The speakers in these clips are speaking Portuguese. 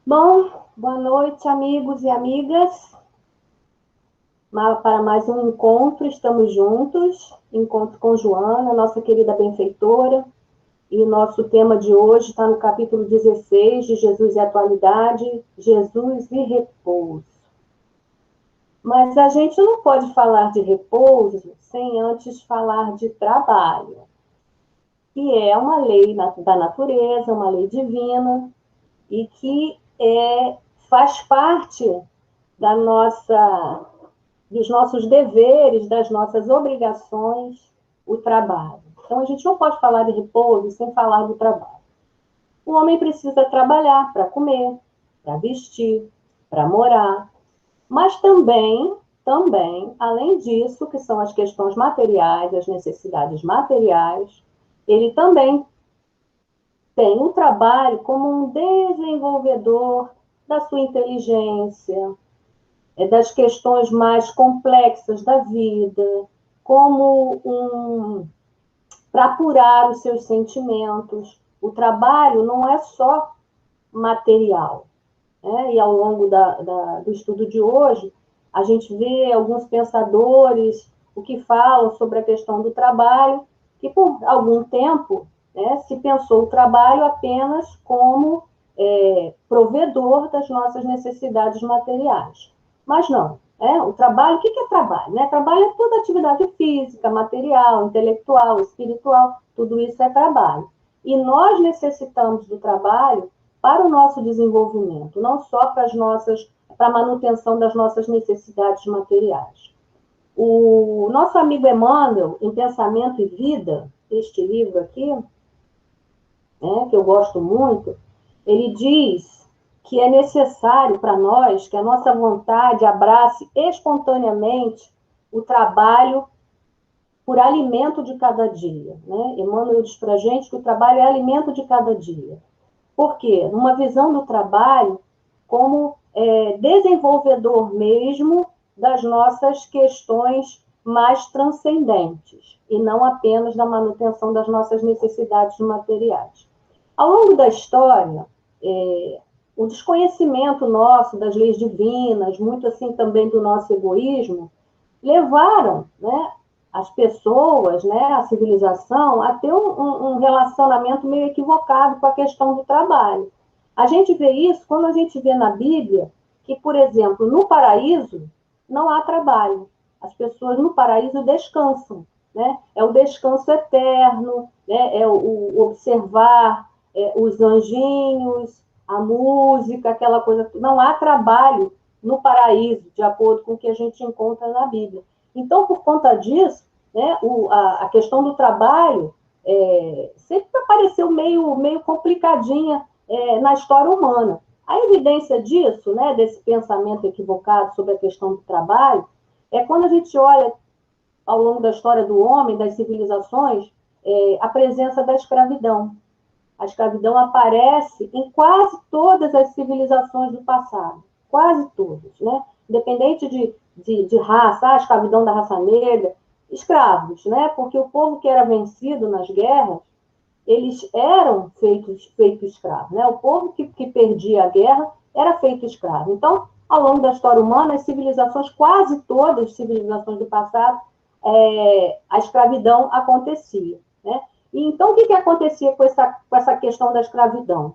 Bom, boa noite, amigos e amigas. Para mais um encontro, estamos juntos. Encontro com Joana, nossa querida benfeitora. E o nosso tema de hoje está no capítulo 16 de Jesus e Atualidade, Jesus e Repouso. Mas a gente não pode falar de repouso sem antes falar de trabalho, que é uma lei da natureza, uma lei divina, e que faz parte dos nossos deveres, das nossas obrigações, o trabalho. Então, a gente não pode falar de repouso sem falar do trabalho. O homem precisa trabalhar para comer, para vestir, para morar, mas também, além disso, que são as questões materiais, as necessidades materiais, ele também tem o trabalho como um desenvolvedor da sua inteligência, das questões mais complexas da vida, como para apurar os seus sentimentos. O trabalho não é só material, né? E ao longo do estudo de hoje, a gente vê alguns pensadores o que falam sobre a questão do trabalho, que por algum tempo, né, se pensou o trabalho apenas como provedor das nossas necessidades materiais. Mas não. O trabalho, o que é trabalho? Né? Trabalho é toda atividade física, material, intelectual, espiritual, tudo isso é trabalho. E nós necessitamos do trabalho para o nosso desenvolvimento, não só para a manutenção das nossas necessidades materiais. O nosso amigo Emmanuel, em Pensamento e Vida, este livro aqui, né, que eu gosto muito, ele diz que é necessário para nós que a nossa vontade abrace espontaneamente o trabalho por alimento de cada dia. Né? Emmanuel diz para a gente que o trabalho é alimento de cada dia. Por quê? Numa visão do trabalho como desenvolvedor mesmo das nossas questões mais transcendentes, e não apenas da manutenção das nossas necessidades materiais. Ao longo da história, o desconhecimento nosso das leis divinas, muito assim também do nosso egoísmo, levaram, né, as pessoas, né, a civilização, a ter um relacionamento meio equivocado com a questão do trabalho. A gente vê isso quando a gente vê na Bíblia que, por exemplo, no paraíso não há trabalho. As pessoas no paraíso descansam, né? É o descanso eterno, né? É o observar os anjinhos, a música, aquela coisa. Não há trabalho no paraíso, de acordo com o que a gente encontra na Bíblia. Então, por conta disso, né, a questão do trabalho sempre apareceu meio complicadinha na história humana. A evidência disso, né, desse pensamento equivocado sobre a questão do trabalho, é quando a gente olha ao longo da história do homem, das civilizações, a presença da escravidão. A escravidão aparece em quase todas as civilizações do passado, quase todas, né? Independente de raça, a escravidão da raça negra, escravos, né? Porque o povo que era vencido nas guerras, eles eram feitos escravos, né? O povo que perdia a guerra era feito escravo. Então, ao longo da história humana, as civilizações, quase todas as civilizações do passado, a escravidão acontecia, né? E então, o que acontecia com essa questão da escravidão?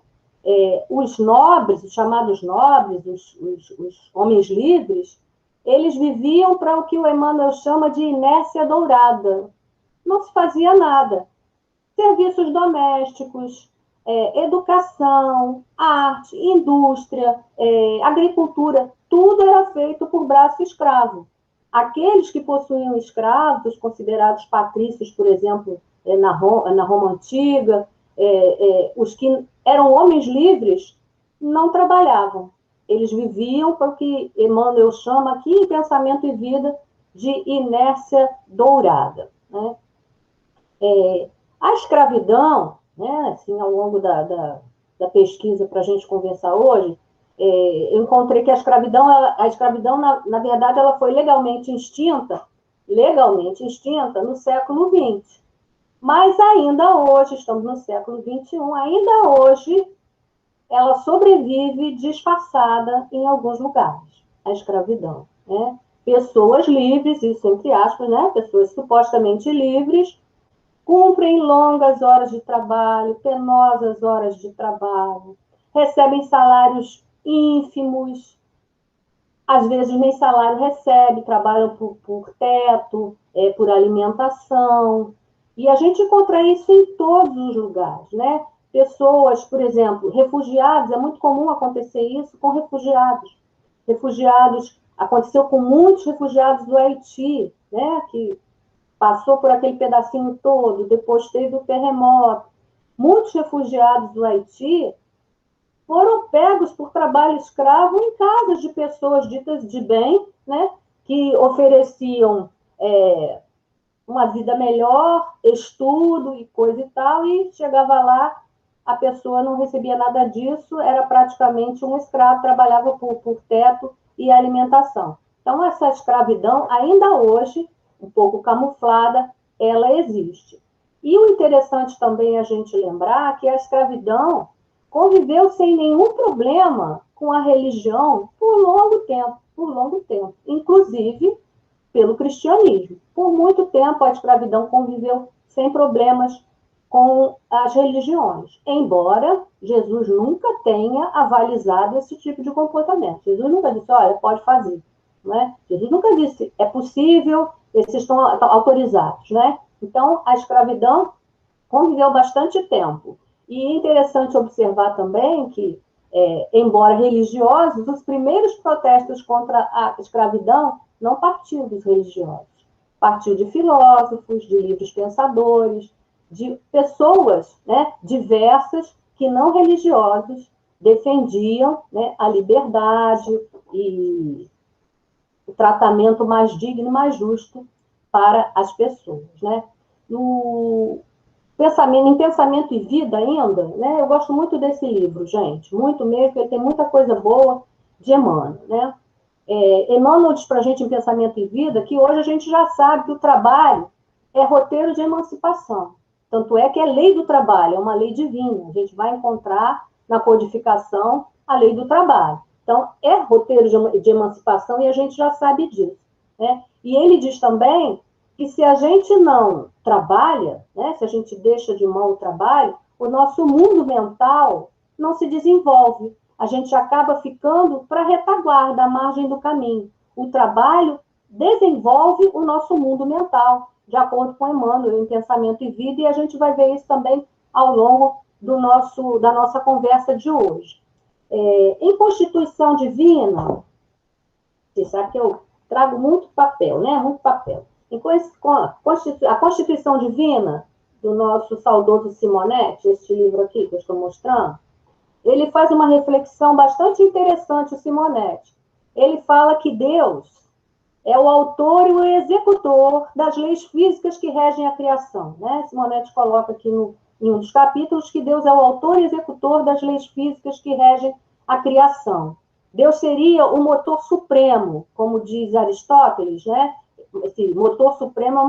Os nobres, os chamados nobres, os homens livres, eles viviam para o que o Emmanuel chama de inércia dourada. Não se fazia nada. Serviços domésticos, educação, arte, indústria, agricultura, tudo era feito por braço escravo. Aqueles que possuíam escravos, considerados patrícios, por exemplo, na Roma Antiga, os que eram homens livres, não trabalhavam. Eles viviam para o que Emmanuel chama aqui em Pensamento e Vida de inércia dourada. Né? A escravidão, né, assim, ao longo da pesquisa para a gente conversar hoje, eu encontrei que a escravidão na verdade, ela foi legalmente extinta no século XX. Mas ainda hoje, estamos no século XXI, ainda hoje ela sobrevive disfarçada em alguns lugares, a escravidão, né? Pessoas livres, isso entre aspas, né? Pessoas supostamente livres, cumprem longas horas de trabalho, penosas horas de trabalho, recebem salários ínfimos, às vezes nem salário recebe, trabalham por teto, por alimentação, e a gente encontra isso em todos os lugares, né? Pessoas, por exemplo, refugiados, é muito comum acontecer isso com refugiados. Refugiados, aconteceu com muitos refugiados do Haiti, né? Que passou por aquele pedacinho todo, depois teve o terremoto. Muitos refugiados do Haiti foram pegos por trabalho escravo em casas de pessoas ditas de bem, né, que ofereciam uma vida melhor, estudo e coisa e tal, e chegava lá, a pessoa não recebia nada disso, era praticamente um escravo, trabalhava por teto e alimentação. Então, essa escravidão, ainda hoje, um pouco camuflada, ela existe. E o interessante também é a gente lembrar que a escravidão conviveu sem nenhum problema com a religião por longo tempo, inclusive pelo cristianismo. Por muito tempo, a escravidão conviveu sem problemas com as religiões, embora Jesus nunca tenha avalizado esse tipo de comportamento. Jesus nunca disse, olha, pode fazer. Né? Jesus nunca disse, é possível, esses estão autorizados. Né? Então, a escravidão conviveu bastante tempo. E é interessante observar também que, embora religiosos, os primeiros protestos contra a escravidão não partiu dos religiosos. Partiu de filósofos, de livres pensadores, de pessoas, né, diversas que não religiosos defendiam, né, a liberdade e o tratamento mais digno e mais justo para as pessoas. Né? Em Pensamento e Vida ainda, né, eu gosto muito desse livro, gente, muito mesmo, ele tem muita coisa boa de Emmanuel. Né? Emmanuel diz para a gente em Pensamento e Vida que hoje a gente já sabe que o trabalho é roteiro de emancipação. Tanto é que é lei do trabalho, é uma lei divina. A gente vai encontrar na codificação a lei do trabalho. Então, é roteiro de emancipação e a gente já sabe disso. Né? E ele diz também que se a gente não trabalha, né, se a gente deixa de mão o trabalho, o nosso mundo mental não se desenvolve. A gente acaba ficando para a retaguarda, à margem do caminho. O trabalho desenvolve o nosso mundo mental, de acordo com Emmanuel, em Pensamento e Vida, e a gente vai ver isso também ao longo da nossa conversa de hoje. Em Constituição Divina, isso aqui eu trago muito papel, né? Muito papel. A Constituição Divina, do nosso saudoso Simonetti, este livro aqui que eu estou mostrando, ele faz uma reflexão bastante interessante, o Simonetti. Ele fala que Deus é o autor e o executor das leis físicas que regem a criação. Né? Simonetti coloca aqui em um dos capítulos que Deus é o autor e executor das leis físicas que regem a criação. Deus seria o motor supremo, como diz Aristóteles, né? Esse motor supremo é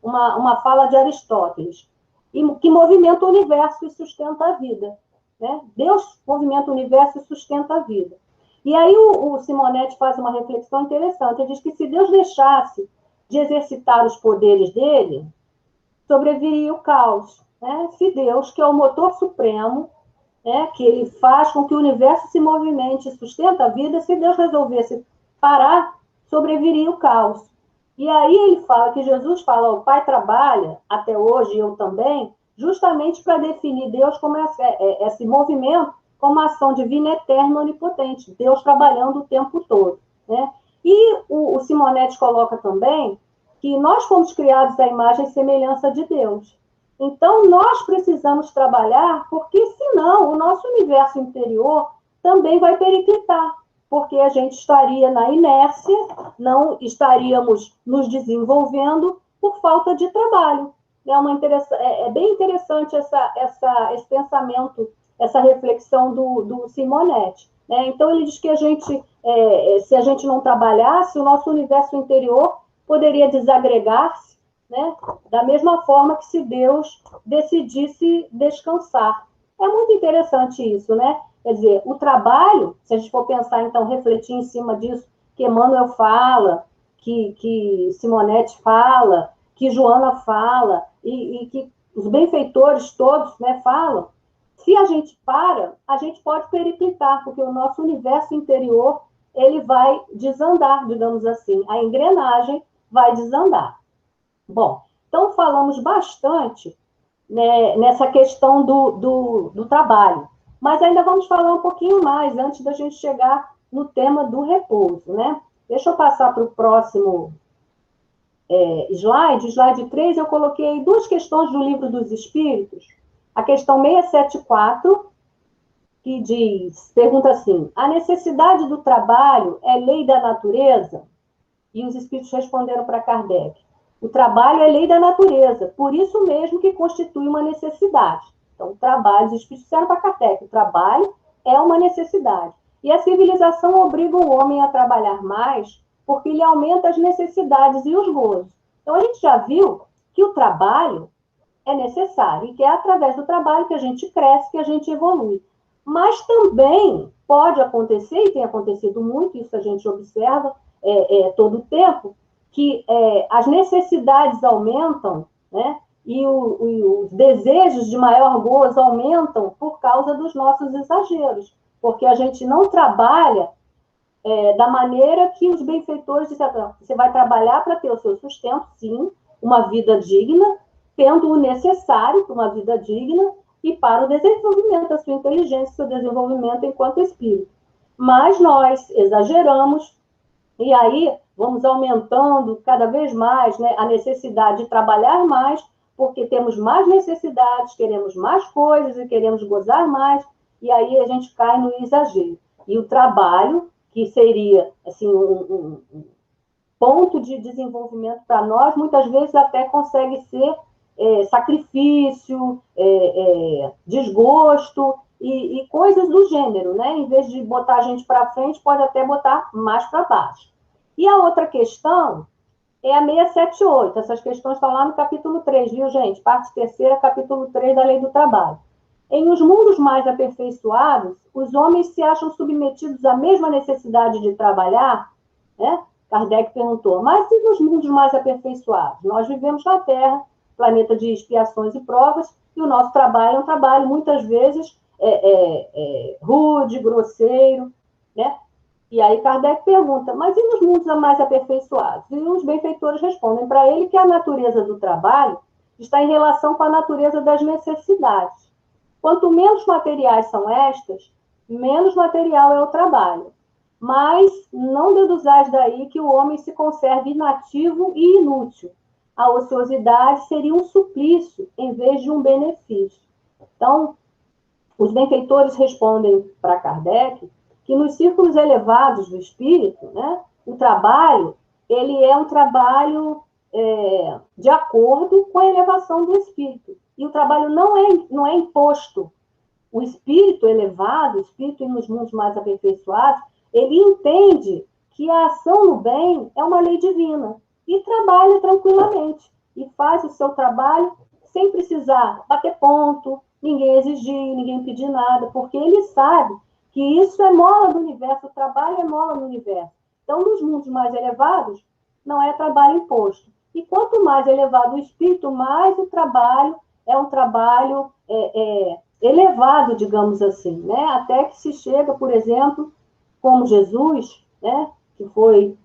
uma fala de Aristóteles, e que movimenta o universo e sustenta a vida. Né? Deus movimenta o universo e sustenta a vida. E aí o Simonetti faz uma reflexão interessante. Ele diz que se Deus deixasse de exercitar os poderes dele, sobreviria o caos. Né? Se Deus, que é o motor supremo, né, que ele faz com que o universo se movimente e sustenta a vida, se Deus resolvesse parar, sobreviria o caos. E aí ele fala que Jesus fala, o Pai trabalha, até hoje eu também, justamente para definir Deus como esse movimento, como ação divina eterna, onipotente, Deus trabalhando o tempo todo. Né? E o Simonetti coloca também que nós fomos criados à imagem e semelhança de Deus. Então, nós precisamos trabalhar, porque senão o nosso universo interior também vai periclitar, porque a gente estaria na inércia, não estaríamos nos desenvolvendo por falta de trabalho. É bem interessante esse pensamento, essa reflexão do Simonetti. Né? Então, ele diz que se a gente não trabalhasse, o nosso universo interior poderia desagregar-se, né? Da mesma forma que se Deus decidisse descansar. É muito interessante isso, né? Quer dizer, o trabalho, se a gente for pensar, então, refletir em cima disso, que Emmanuel fala, que Simonete fala, que Joana fala, e que os benfeitores todos, né, falam, se a gente para, a gente pode periplicar, porque o nosso universo interior, ele vai desandar, digamos assim. A engrenagem vai desandar. Bom, então falamos bastante, né, nessa questão do trabalho, mas ainda vamos falar um pouquinho mais antes da gente chegar no tema do repouso, né? Deixa eu passar para o próximo slide 3, eu coloquei duas questões do Livro dos Espíritos. A questão 674, que pergunta assim, a necessidade do trabalho é lei da natureza? E os espíritos responderam para Kardec, o trabalho é lei da natureza, por isso mesmo que constitui uma necessidade. Então, o trabalho, os espíritos disseram para Kardec, o trabalho é uma necessidade. E a civilização obriga o homem a trabalhar mais, porque ele aumenta as necessidades e os gozos. Então, a gente já viu que o trabalho é necessário, e que é através do trabalho que a gente cresce, que a gente evolui. Mas também pode acontecer, e tem acontecido muito, isso a gente observa todo o tempo, que as necessidades aumentam, né? E os desejos de maior gozo aumentam por causa dos nossos exageros, porque a gente não trabalha da maneira que os benfeitores disseram, você vai trabalhar para ter o seu sustento, sim, uma vida digna, tendo o necessário para uma vida digna e para o desenvolvimento da sua inteligência, seu desenvolvimento enquanto espírito. Mas nós exageramos e aí vamos aumentando cada vez mais, né, a necessidade de trabalhar mais, porque temos mais necessidades, queremos mais coisas e queremos gozar mais, e aí a gente cai no exagero. E o trabalho, que seria assim, um ponto de desenvolvimento para nós, muitas vezes até consegue ser sacrifício, desgosto e coisas do gênero, né? Em vez de botar a gente para frente, pode até botar mais para baixo. E a outra questão é a 678. Essas questões estão lá no capítulo 3, viu, gente? Parte terceira, capítulo 3 da Lei do Trabalho. Em os mundos mais aperfeiçoados, os homens se acham submetidos à mesma necessidade de trabalhar, né? Kardec perguntou, mas e nos mundos mais aperfeiçoados? Nós vivemos na Terra, planeta de expiações e provas, e o nosso trabalho é um trabalho, muitas vezes, rude, grosseiro, né? E aí Kardec pergunta, mas e nos mundos mais aperfeiçoados? E os benfeitores respondem para ele que a natureza do trabalho está em relação com a natureza das necessidades. Quanto menos materiais são estas, menos material é o trabalho. Mas não deduzais daí que o homem se conserve inativo e inútil. A ociosidade seria um suplício em vez de um benefício. Então, os benfeitores respondem para Kardec que nos círculos elevados do espírito, né, o trabalho, ele é um trabalho de acordo com a elevação do espírito. E o trabalho não é imposto. O espírito elevado, o espírito nos mundos mais aperfeiçoados, ele entende que a ação no bem é uma lei divina e trabalha tranquilamente e faz o seu trabalho sem precisar bater ponto, ninguém exigir, ninguém pedir nada, porque ele sabe que isso é mola do universo, o trabalho é mola do universo. Então, nos mundos mais elevados, não é trabalho imposto. E quanto mais elevado o espírito, mais o trabalho é um trabalho elevado, digamos assim, né? Até que se chega, por exemplo, como Jesus, né, que foi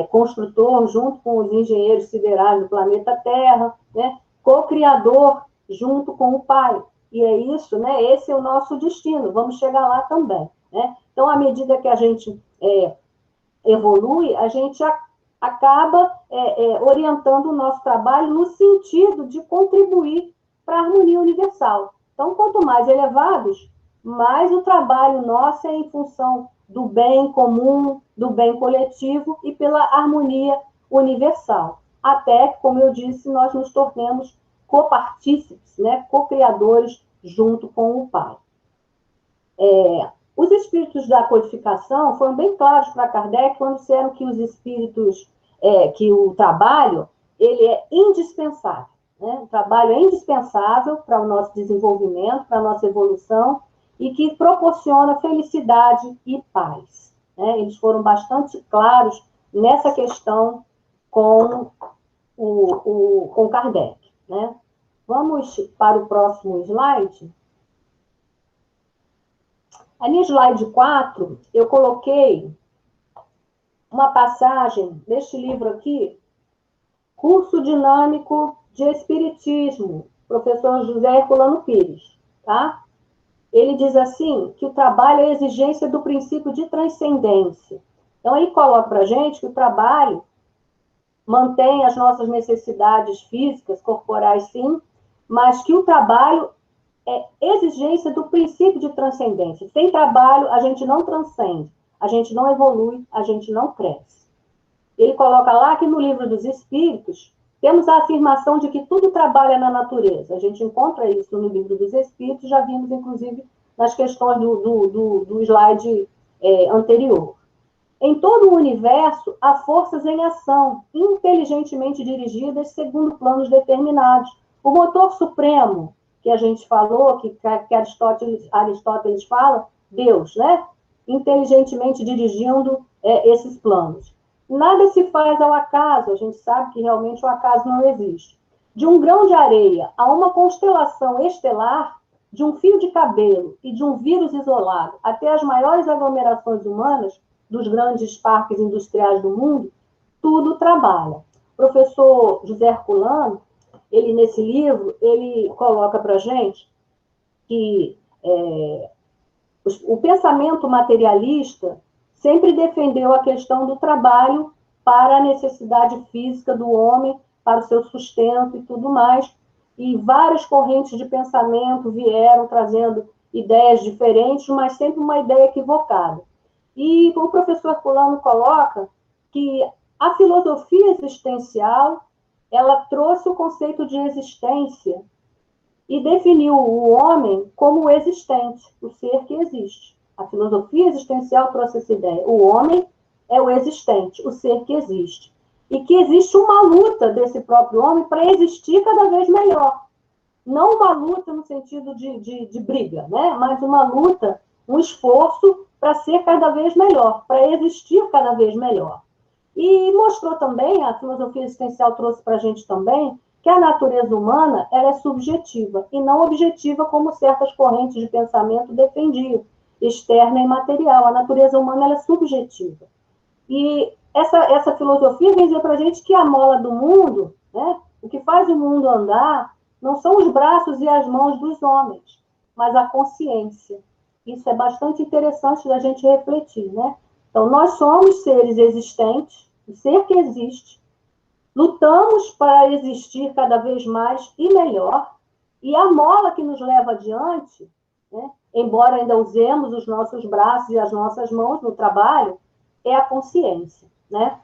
construtor junto com os engenheiros siderais do planeta Terra, né, co-criador junto com o Pai. E é isso, né, esse é o nosso destino, vamos chegar lá também. Né? Então, à medida que a gente evolui, a gente acaba orientando o nosso trabalho no sentido de contribuir para a harmonia universal. Então, quanto mais elevados, mais o trabalho nosso é em função do bem comum, do bem coletivo e pela harmonia universal. Até que, como eu disse, nós nos tornemos copartícipes, né, co-criadores junto com o Pai. Os espíritos da codificação foram bem claros para Kardec quando disseram que os espíritos, que o trabalho, ele é indispensável. Né? O trabalho é indispensável para o nosso desenvolvimento, para a nossa evolução, e que proporciona felicidade e paz. Né? Eles foram bastante claros nessa questão com com Kardec. Né? Vamos para o próximo slide. Aí, no slide 4, eu coloquei uma passagem deste livro aqui, Curso Dinâmico de Espiritismo, professor José Herculano Pires, tá? Ele diz assim, que o trabalho é a exigência do princípio de transcendência. Então, ele coloca para a gente que o trabalho mantém as nossas necessidades físicas, corporais, sim, mas que o trabalho é exigência do princípio de transcendência. Sem trabalho, a gente não transcende, a gente não evolui, a gente não cresce. Ele coloca lá que no Livro dos Espíritos, temos a afirmação de que tudo trabalha na natureza. A gente encontra isso no Livro dos Espíritos, já vimos, inclusive, nas questões do slide anterior. Em todo o universo, há forças em ação, inteligentemente dirigidas segundo planos determinados. O motor supremo, que a gente falou, que Aristóteles fala, Deus, né? Inteligentemente dirigindo esses planos. Nada se faz ao acaso, a gente sabe que realmente o acaso não existe. De um grão de areia a uma constelação estelar, de um fio de cabelo e de um vírus isolado até as maiores aglomerações humanas, dos grandes parques industriais do mundo, tudo trabalha. O professor José Herculano, ele nesse livro, ele coloca para a gente que o pensamento materialista sempre defendeu a questão do trabalho para a necessidade física do homem, para o seu sustento e tudo mais, e várias correntes de pensamento vieram trazendo ideias diferentes, mas sempre uma ideia equivocada. E o professor Herculano coloca que a filosofia existencial, ela trouxe o conceito de existência e definiu o homem como o existente, o ser que existe. A filosofia existencial trouxe essa ideia. O homem é o existente, o ser que existe. E que existe uma luta desse próprio homem para existir cada vez melhor. Não uma luta no sentido de briga, né? Mas uma luta, um esforço para ser cada vez melhor, para existir cada vez melhor. E mostrou também, a filosofia existencial trouxe para a gente também, que a natureza humana ela é subjetiva e não objetiva, como certas correntes de pensamento defendiam, externa e material. A natureza humana ela é subjetiva. E essa filosofia vem dizer para a gente que a mola do mundo, né, o que faz o mundo andar, não são os braços e as mãos dos homens, mas a consciência. Isso é bastante interessante da gente refletir, né? Então, nós somos seres existentes, o ser que existe, lutamos para existir cada vez mais e melhor, e a mola que nos leva adiante, né, embora ainda usemos os nossos braços e as nossas mãos no trabalho, é a consciência, né?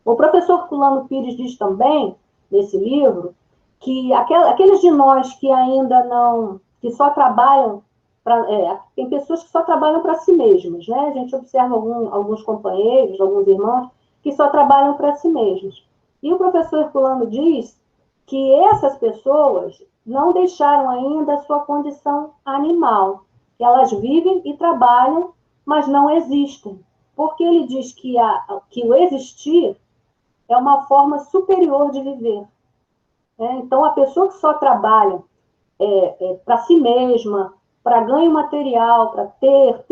O professor Herculano Pires diz também, nesse livro, que aqueles de nós que ainda não, que só trabalham, tem pessoas que só trabalham para si mesmas, né? A gente observa alguns companheiros, alguns irmãos, que só trabalham para si mesmos. E o professor Herculano diz que essas pessoas não deixaram ainda a sua condição animal, que elas vivem e trabalham, mas não existem. Porque ele diz que o existir é uma forma superior de viver. Então, a pessoa que só trabalha para si mesma, para ganho material, para ter,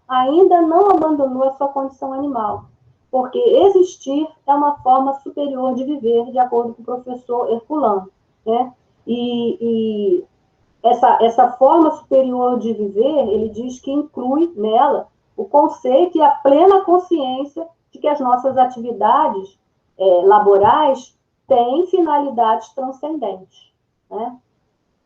ainda não abandonou a sua condição animal. Porque existir é uma forma superior de viver, de acordo com o professor Herculano. Né? E essa forma superior de viver, ele diz que inclui nela o conceito e a plena consciência de que as nossas atividades laborais têm finalidades transcendentes. Né?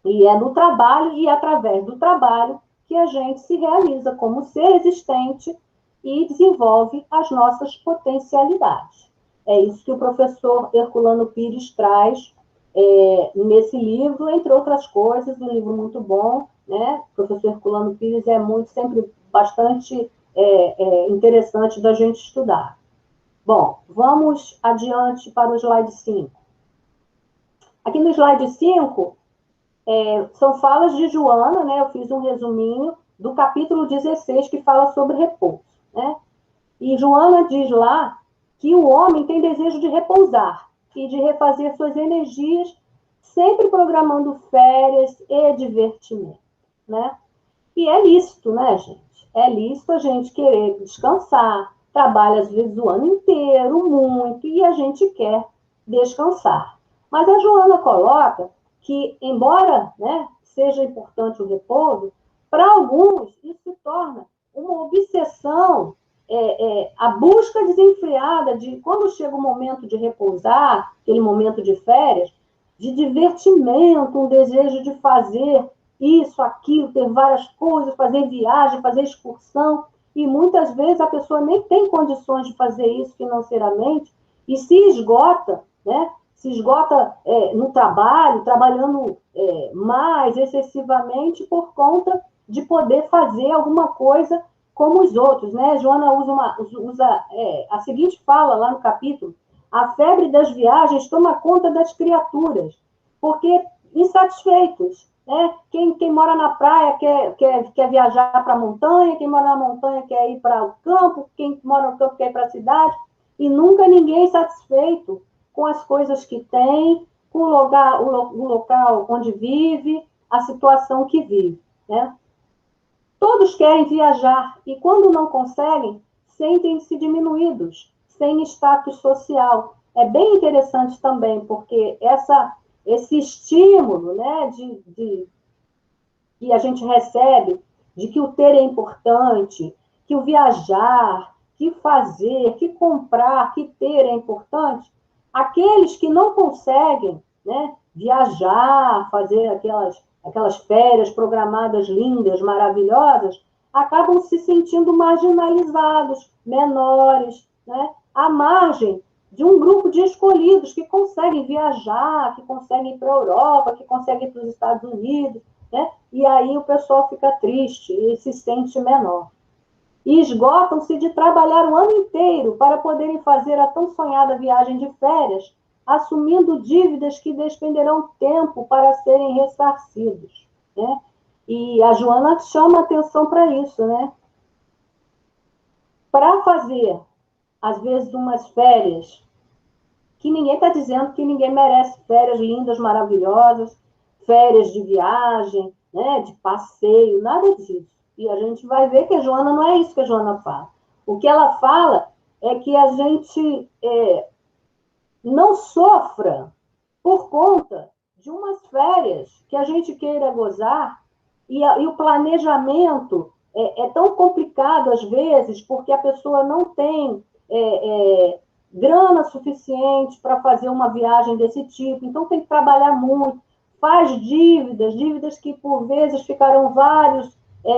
E é no trabalho e através do trabalho que a gente se realiza como ser existente e desenvolve as nossas potencialidades. É isso que o professor Herculano Pires traz nesse livro, entre outras coisas, um livro muito bom, né? O professor Herculano Pires é sempre bastante interessante da gente estudar. Bom, vamos adiante para o slide 5. Aqui no slide 5, São falas de Joana, né? Eu fiz um resuminho do capítulo 16, que fala sobre repouso, né? E Joana diz lá que o homem tem desejo de repousar e de refazer suas energias, sempre programando férias e divertimento, né? E é lícito, né, gente? É lícito a gente querer descansar, trabalha às vezes o ano inteiro, muito, e a gente quer descansar. Mas a Joana coloca que, embora, né, seja importante o repouso, para alguns isso se torna uma obsessão, a busca desenfreada de quando chega o momento de repousar, aquele momento de férias, de divertimento, um desejo de fazer isso, aquilo, ter várias coisas, fazer viagem, fazer excursão, e muitas vezes a pessoa nem tem condições de fazer isso financeiramente e se esgota, né? Se esgota no trabalho, trabalhando mais excessivamente por conta de poder fazer alguma coisa como os outros, né? Joana usa a seguinte fala lá no capítulo: a febre das viagens toma conta das criaturas, porque insatisfeitos, né? Quem mora na praia quer viajar para a montanha, quem mora na montanha quer ir para o campo, quem mora no campo quer ir para a cidade, e nunca ninguém satisfeito com as coisas que tem, com o local onde vive, a situação que vive, né? Todos querem viajar e, quando não conseguem, sentem-se diminuídos, sem status social. É bem interessante também, porque esse estímulo, né, que a gente recebe de que o ter é importante, que o viajar, que fazer, que comprar, que ter é importante, aqueles que não conseguem, né, viajar, fazer aquelas férias programadas lindas, maravilhosas, acabam se sentindo marginalizados, menores, né, à margem de um grupo de escolhidos que conseguem viajar, que conseguem ir para a Europa, que conseguem ir para os Estados Unidos, né? E aí o pessoal fica triste e se sente menor. E esgotam-se de trabalhar o ano inteiro para poderem fazer a tão sonhada viagem de férias, assumindo dívidas que despenderão tempo para serem ressarcidos, né? E a Joana chama atenção para isso, né? Para fazer, às vezes, umas férias, que ninguém está dizendo que ninguém merece férias lindas, maravilhosas, férias de viagem, né, de passeio, nada disso. E a gente vai ver que a Joana não é isso que a Joana fala. O que ela fala é que a gente não sofra por conta de umas férias que a gente queira gozar e o planejamento é tão complicado às vezes porque a pessoa não tem grana suficiente para fazer uma viagem desse tipo, então tem que trabalhar muito, faz dívidas que por vezes ficarão vários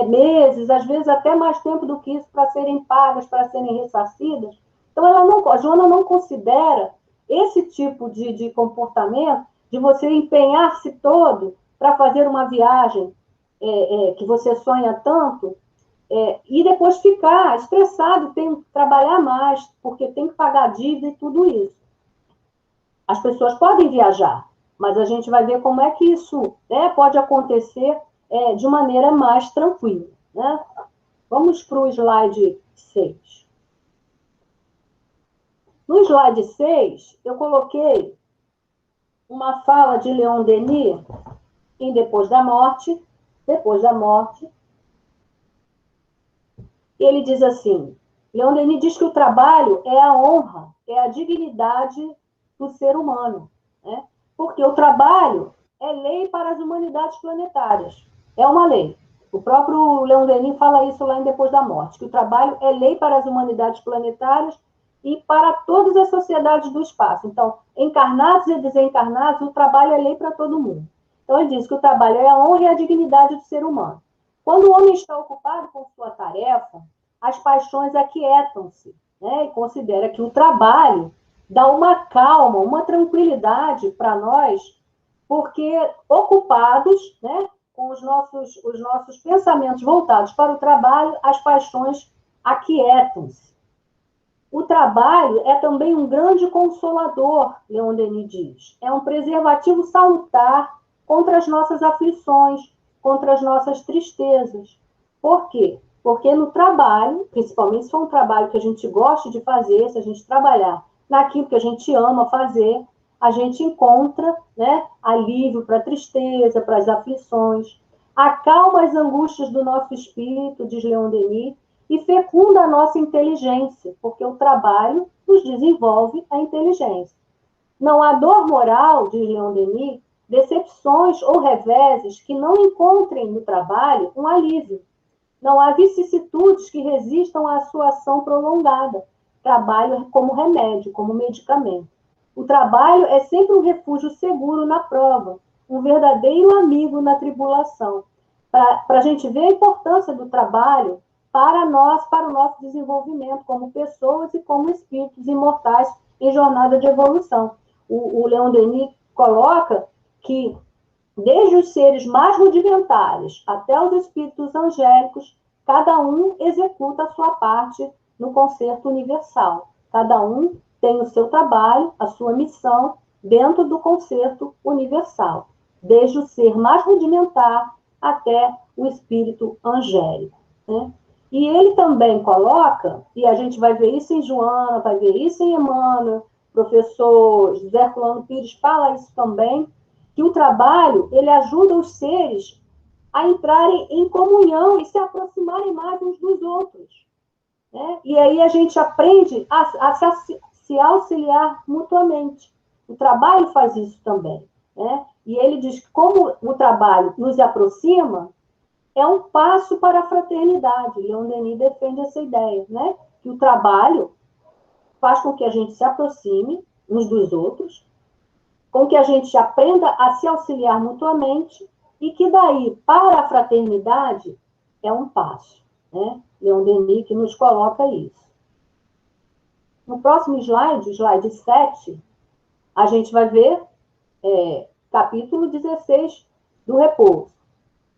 meses, às vezes até mais tempo do que isso para serem pagas, para serem ressarcidas. Então a Joana não considera esse tipo de comportamento de você empenhar-se todo para fazer uma viagem que você sonha tanto, e depois ficar estressado, tem que trabalhar mais, porque tem que pagar dívida e tudo isso. As pessoas podem viajar, mas a gente vai ver como é que isso pode acontecer de maneira mais tranquila, né? Vamos para o slide 6. No slide 6, eu coloquei uma fala de Leon Denis em Depois da Morte. Depois da Morte, ele diz assim, Leon Denis diz que o trabalho é a honra, é a dignidade do ser humano, né? Porque o trabalho é lei para as humanidades planetárias, é uma lei. O próprio Leon Denis fala isso lá em Depois da Morte, que o trabalho é lei para as humanidades planetárias e para todas as sociedades do espaço. Então, encarnados e desencarnados, o trabalho é lei para todo mundo. Então, ele diz que o trabalho é a honra e a dignidade do ser humano. Quando o homem está ocupado com sua tarefa, as paixões aquietam-se, né? E considera que o trabalho dá uma calma, uma tranquilidade para nós, porque ocupados, né, com os nossos pensamentos voltados para o trabalho, as paixões aquietam-se. O trabalho é também um grande consolador, Leon Denis diz. É um preservativo salutar contra as nossas aflições, contra as nossas tristezas. Por quê? Porque no trabalho, principalmente se for um trabalho que a gente gosta de fazer, se a gente trabalhar naquilo que a gente ama fazer, a gente encontra, né, alívio para a tristeza, para as aflições, acalma as angústias do nosso espírito, diz Leon Denis, e fecunda a nossa inteligência, porque o trabalho nos desenvolve a inteligência. Não há dor moral, diz Leon Denis, decepções ou reveses que não encontrem no trabalho um alívio. Não há vicissitudes que resistam à sua ação prolongada. Trabalho como remédio, como medicamento. O trabalho é sempre um refúgio seguro na prova, um verdadeiro amigo na tribulação. Para a gente ver a importância do trabalho para nós, para o nosso desenvolvimento como pessoas e como espíritos imortais em jornada de evolução. O Leon Denis coloca que desde os seres mais rudimentares até os espíritos angélicos, cada um executa a sua parte no concerto universal. Cada um tem o seu trabalho, a sua missão dentro do concerto universal, desde o ser mais rudimentar até o espírito angélico, né? E ele também coloca, e a gente vai ver isso em Joana, vai ver isso em Emmanuel, professor José Herculano Pires fala isso também, que o trabalho, ele ajuda os seres a entrarem em comunhão e se aproximarem mais uns dos outros, né? E aí a gente aprende a se auxiliar mutuamente. O trabalho faz isso também, né? E ele diz que como o trabalho nos aproxima, é um passo para a fraternidade. Leon Denis defende essa ideia, né? Que o trabalho faz com que a gente se aproxime uns dos outros, com que a gente aprenda a se auxiliar mutuamente e que daí, para a fraternidade, é um passo, né? Leon Denis que nos coloca isso. No próximo slide, slide 7, a gente vai ver capítulo 16 do repouso.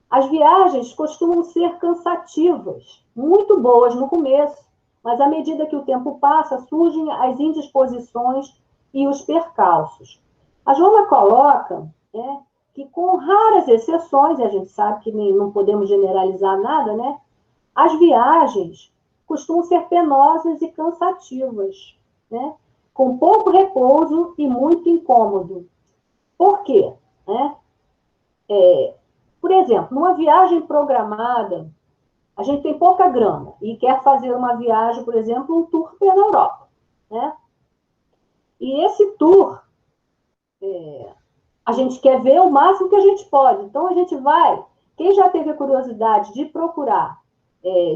As viagens costumam ser cansativas, muito boas no começo, mas à medida que o tempo passa, surgem as indisposições e os percalços. A Joana coloca, né, que com raras exceções, e a gente sabe que não podemos generalizar nada, né, as viagens costumam ser penosas e cansativas, né, com pouco repouso e muito incômodo. Por quê? Né? Por exemplo, numa viagem programada, a gente tem pouca grana e quer fazer uma viagem, por exemplo, um tour pela Europa, né? E esse tour, a gente quer ver o máximo que a gente pode. Então, a gente vai... Quem já teve a curiosidade de procurar,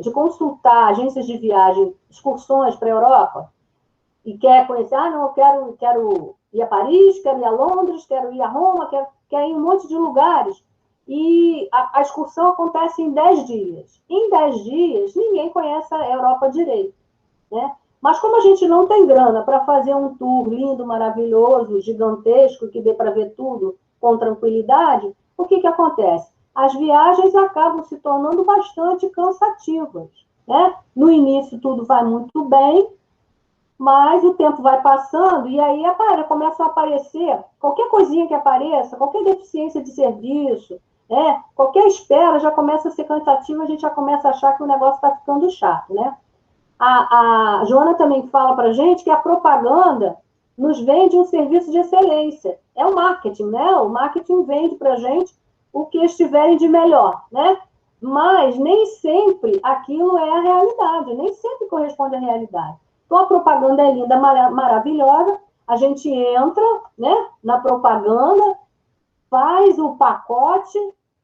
de consultar agências de viagem, excursões para a Europa, e quer conhecer, não, eu quero ir a Paris, quero ir a Londres, quero ir a Roma, quero ir em um monte de lugares... E a excursão acontece em 10 dias. Em 10 dias, ninguém conhece a Europa direito, né? Mas como a gente não tem grana para fazer um tour lindo, maravilhoso, gigantesco, que dê para ver tudo com tranquilidade, o que acontece? As viagens acabam se tornando bastante cansativas, né? No início tudo vai muito bem, mas o tempo vai passando e aí começam a aparecer, qualquer coisinha que apareça, qualquer deficiência de serviço, qualquer espera já começa a ser cansativa, a gente já começa a achar que o negócio está ficando chato, né? A Joana também fala para a gente que a propaganda nos vende um serviço de excelência. É o marketing, né? O marketing vende para a gente o que estiverem de melhor, né? Mas nem sempre aquilo é a realidade, nem sempre corresponde à realidade. Então, a propaganda é linda, maravilhosa, a gente entra, né, na propaganda, faz o pacote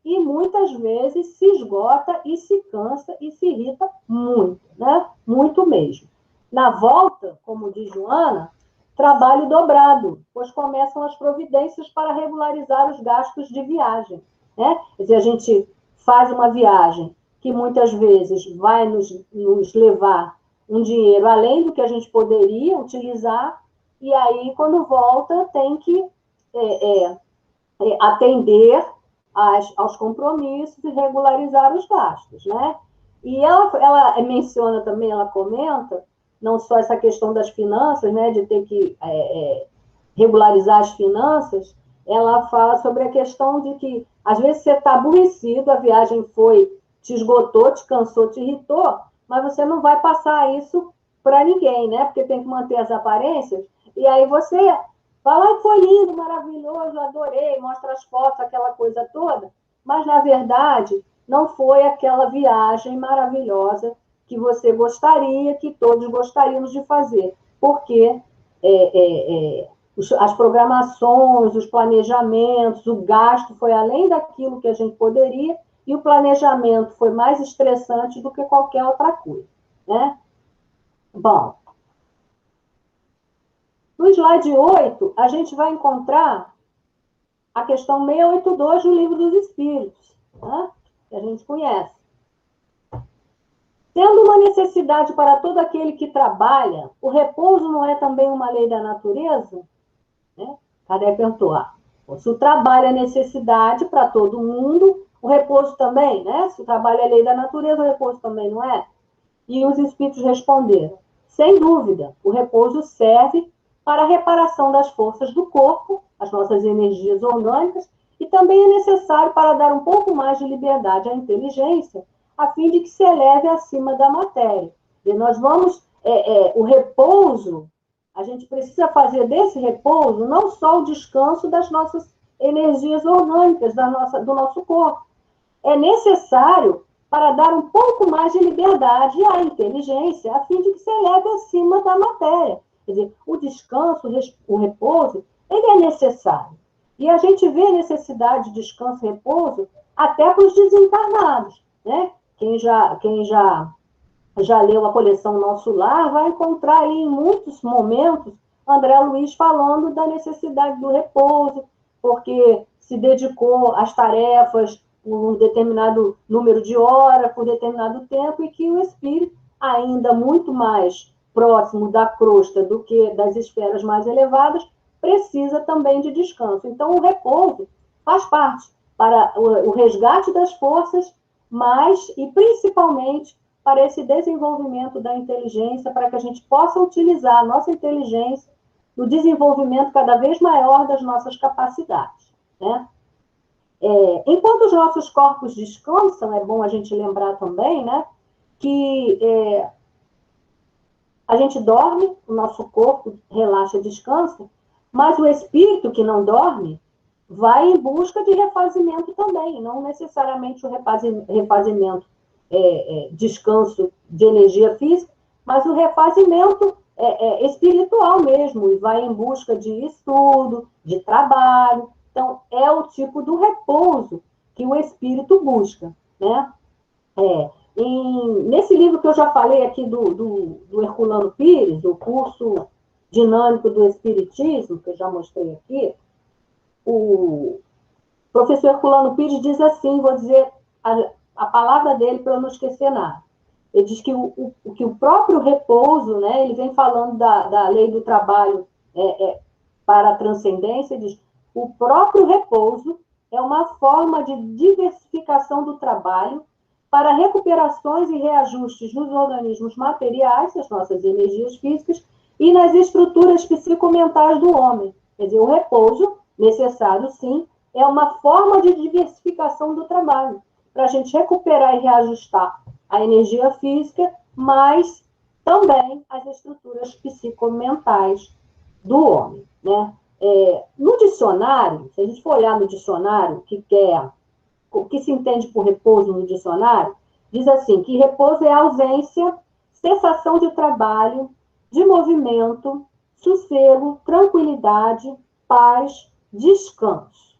e muitas vezes se esgota e se cansa e se irrita muito, né? Muito mesmo. Na volta, como diz Joana, trabalho dobrado, pois começam as providências para regularizar os gastos de viagem, né? Quer dizer, a gente faz uma viagem que muitas vezes vai nos levar um dinheiro além do que a gente poderia utilizar, e aí, quando volta, tem que atender aos compromissos e regularizar os gastos, né? E ela menciona também, ela comenta, não só essa questão das finanças, né, de ter que regularizar as finanças, ela fala sobre a questão de que, às vezes, você está aborrecido, a viagem te esgotou, te cansou, te irritou, mas você não vai passar isso para ninguém, né? Porque tem que manter as aparências. E aí você fala, que foi lindo, maravilhoso, adorei, mostra as fotos, aquela coisa toda. Mas, na verdade, não foi aquela viagem maravilhosa que você gostaria, que todos gostaríamos de fazer. Porque as programações, os planejamentos, o gasto foi além daquilo que a gente poderia, e o planejamento foi mais estressante do que qualquer outra coisa, né? Bom, no slide 8, a gente vai encontrar a questão 682 do Livro dos Espíritos, né? Que a gente conhece. Sendo uma necessidade para todo aquele que trabalha, o repouso não é também uma lei da natureza? Né? Kardec perguntou, se o trabalho é necessidade para todo mundo, o repouso também, né? Se o trabalho é lei da natureza, o repouso também não é? E os espíritos responderam, sem dúvida, o repouso serve para a reparação das forças do corpo, as nossas energias orgânicas, e também é necessário para dar um pouco mais de liberdade à inteligência, a fim de que se eleve acima da matéria. E nós vamos, o repouso, a gente precisa fazer desse repouso não só o descanso das nossas energias orgânicas, do nosso corpo. É necessário para dar um pouco mais de liberdade à inteligência, a fim de que se eleve acima da matéria. Quer dizer, o descanso, o repouso, ele é necessário. E a gente vê a necessidade de descanso e repouso até para os desencarnados, né? Quem já leu a coleção Nosso Lar vai encontrar aí em muitos momentos André Luiz falando da necessidade do repouso, porque se dedicou às tarefas por um determinado número de horas, por determinado tempo, e que o espírito, ainda muito mais próximo da crosta do que das esferas mais elevadas, precisa também de descanso. Então, o repouso faz parte para o resgate das forças, mas, e principalmente, para esse desenvolvimento da inteligência, para que a gente possa utilizar a nossa inteligência no desenvolvimento cada vez maior das nossas capacidades, né? Enquanto os nossos corpos descansam, é bom a gente lembrar também, né, que a gente dorme, o nosso corpo relaxa, descansa, mas o espírito que não dorme vai em busca de refazimento também, não necessariamente o refazimento, descanso de energia física, mas o refazimento espiritual mesmo, e vai em busca de estudo, de trabalho. Então, é o tipo do repouso que o espírito busca, né? Nesse livro que eu já falei aqui do Herculano Pires, o curso dinâmico do Espiritismo, que eu já mostrei aqui, o professor Herculano Pires diz assim, vou dizer a palavra dele para eu não esquecer nada. Ele diz que o próprio repouso, né, ele vem falando da lei do trabalho para a transcendência, ele diz, o próprio repouso é uma forma de diversificação do trabalho para recuperações e reajustes nos organismos materiais, as nossas energias físicas, e nas estruturas psicomentais do homem. Quer dizer, o repouso, necessário sim, é uma forma de diversificação do trabalho, para a gente recuperar e reajustar a energia física, mas também as estruturas psicomentais do homem, né? No dicionário, se a gente for olhar no dicionário, o que se entende por repouso no dicionário, diz assim, que repouso é ausência, cessação de trabalho, de movimento, sossego, tranquilidade, paz, descanso.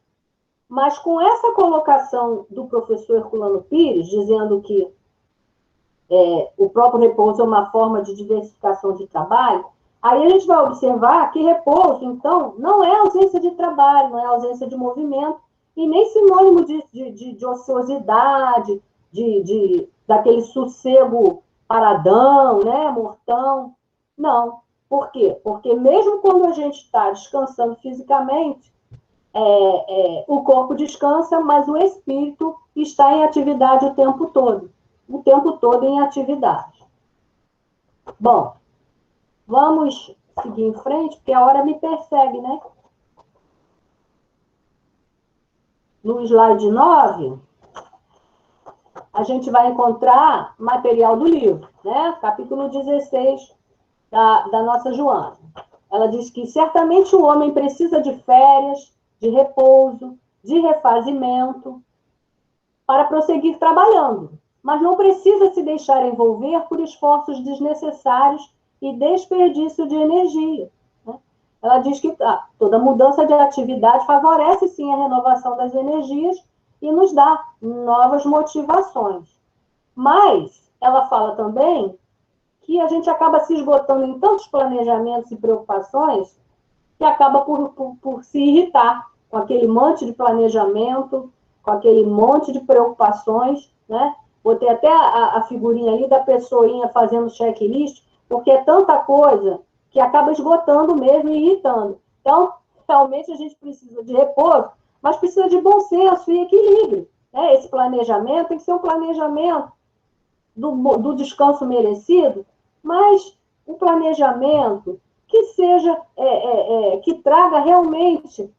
Mas com essa colocação do professor Herculano Pires, dizendo que o próprio repouso é uma forma de diversificação de trabalho, aí a gente vai observar que repouso, então, não é ausência de trabalho, não é ausência de movimento, e nem sinônimo de ociosidade, daquele sossego paradão, né, mortão. Não. Por quê? Porque mesmo quando a gente está descansando fisicamente, o corpo descansa, mas o espírito está em atividade o tempo todo em atividade. Bom, vamos seguir em frente, porque a hora me persegue, né? no slide 9, a gente vai encontrar material do livro, né? Capítulo 16 da nossa Joana. Ela diz que certamente o homem precisa de férias, de repouso, de refazimento, para prosseguir trabalhando, mas não precisa se deixar envolver por esforços desnecessários e desperdício de energia. Né? Ela diz que toda mudança de atividade favorece, sim, a renovação das energias e nos dá novas motivações. Mas ela fala também que a gente acaba se esgotando em tantos planejamentos e preocupações que acaba por se irritar com aquele monte de planejamento, com aquele monte de preocupações, né? Botei até a figurinha ali da pessoinha fazendo checklist, porque é tanta coisa que acaba esgotando mesmo e irritando. Então, realmente a gente precisa de repouso, mas precisa de bom senso e equilíbrio. Né? Esse planejamento tem que ser um planejamento do descanso merecido, mas um planejamento que seja, que traga realmente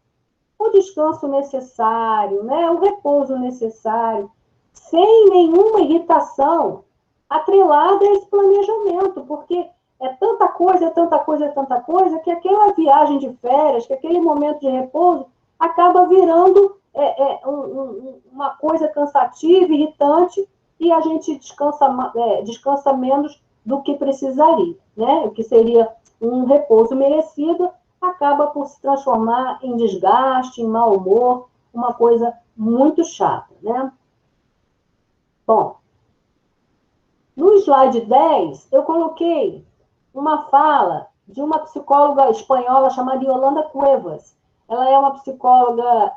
o descanso necessário, né? O repouso necessário, sem nenhuma irritação atrelada a esse planejamento, porque é tanta coisa, é tanta coisa, é tanta coisa, que aquela viagem de férias, que aquele momento de repouso, acaba virando uma coisa cansativa, irritante, e a gente descansa menos do que precisaria, né? O que seria um repouso merecido, acaba por se transformar em desgaste, em mau humor, uma coisa muito chata, né? Bom, no slide 10, eu coloquei uma fala de uma psicóloga espanhola chamada Yolanda Cuevas. Ela é uma psicóloga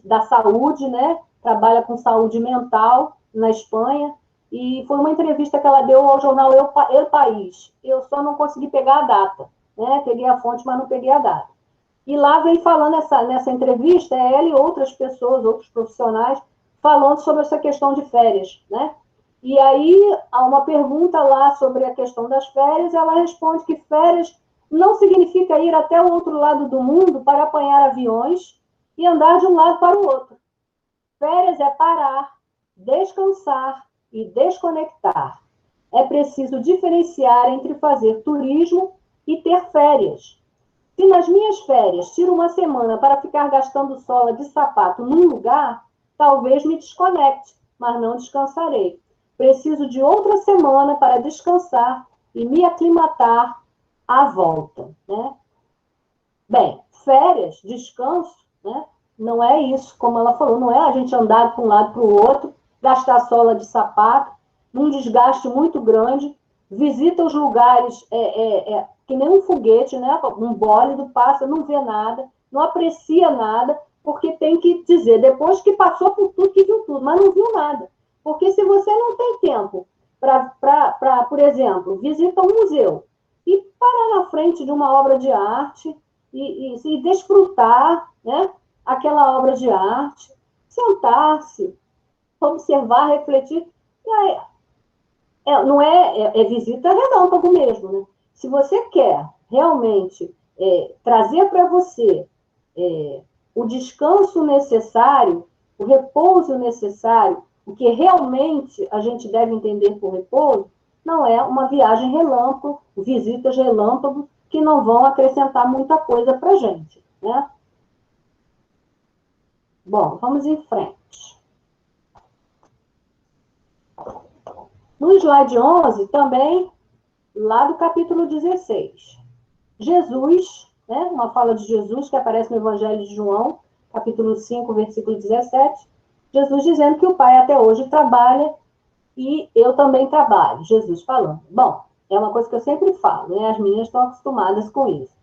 da saúde, né? Trabalha com saúde mental na Espanha, e foi uma entrevista que ela deu ao jornal El País. Eu só não consegui pegar a data, né? Peguei a fonte, mas não peguei a data. E lá vem falando nessa entrevista, ela e outras pessoas, outros profissionais, falando sobre essa questão de férias, né? E aí, há uma pergunta lá sobre a questão das férias, ela responde que férias não significa ir até o outro lado do mundo para apanhar aviões e andar de um lado para o outro. Férias é parar, descansar e desconectar. É preciso diferenciar entre fazer turismo e ter férias. Se nas minhas férias tiro uma semana para ficar gastando sola de sapato num lugar, talvez me desconecte, mas não descansarei. Preciso de outra semana para descansar e me aclimatar à volta. Né? Bem, férias, descanso, né? Não é isso, como ela falou, não é a gente andar para um lado para o outro, gastar sola de sapato, num desgaste muito grande, visita os lugares que nem um foguete, né? Um bólido, passa, não vê nada, não aprecia nada, porque tem que dizer, depois que passou por tudo, que viu tudo, mas não viu nada. Porque se você não tem tempo para, por exemplo, visitar um museu e parar na frente de uma obra de arte e desfrutar, né, aquela obra de arte, sentar-se, observar, refletir, não é visita relâmpago mesmo, né? Se você quer realmente trazer para você o descanso necessário, o repouso necessário, o que realmente a gente deve entender por repouso, não é uma viagem relâmpago, visitas relâmpago, que não vão acrescentar muita coisa para a gente, né? Bom, vamos em frente. No slide 11, também, lá do capítulo 16. Jesus, né, uma fala de Jesus que aparece no Evangelho de João, capítulo 5, versículo 17. Jesus dizendo que o Pai até hoje trabalha e eu também trabalho. Jesus falando. Bom, é uma coisa que eu sempre falo, né? As meninas estão acostumadas com isso.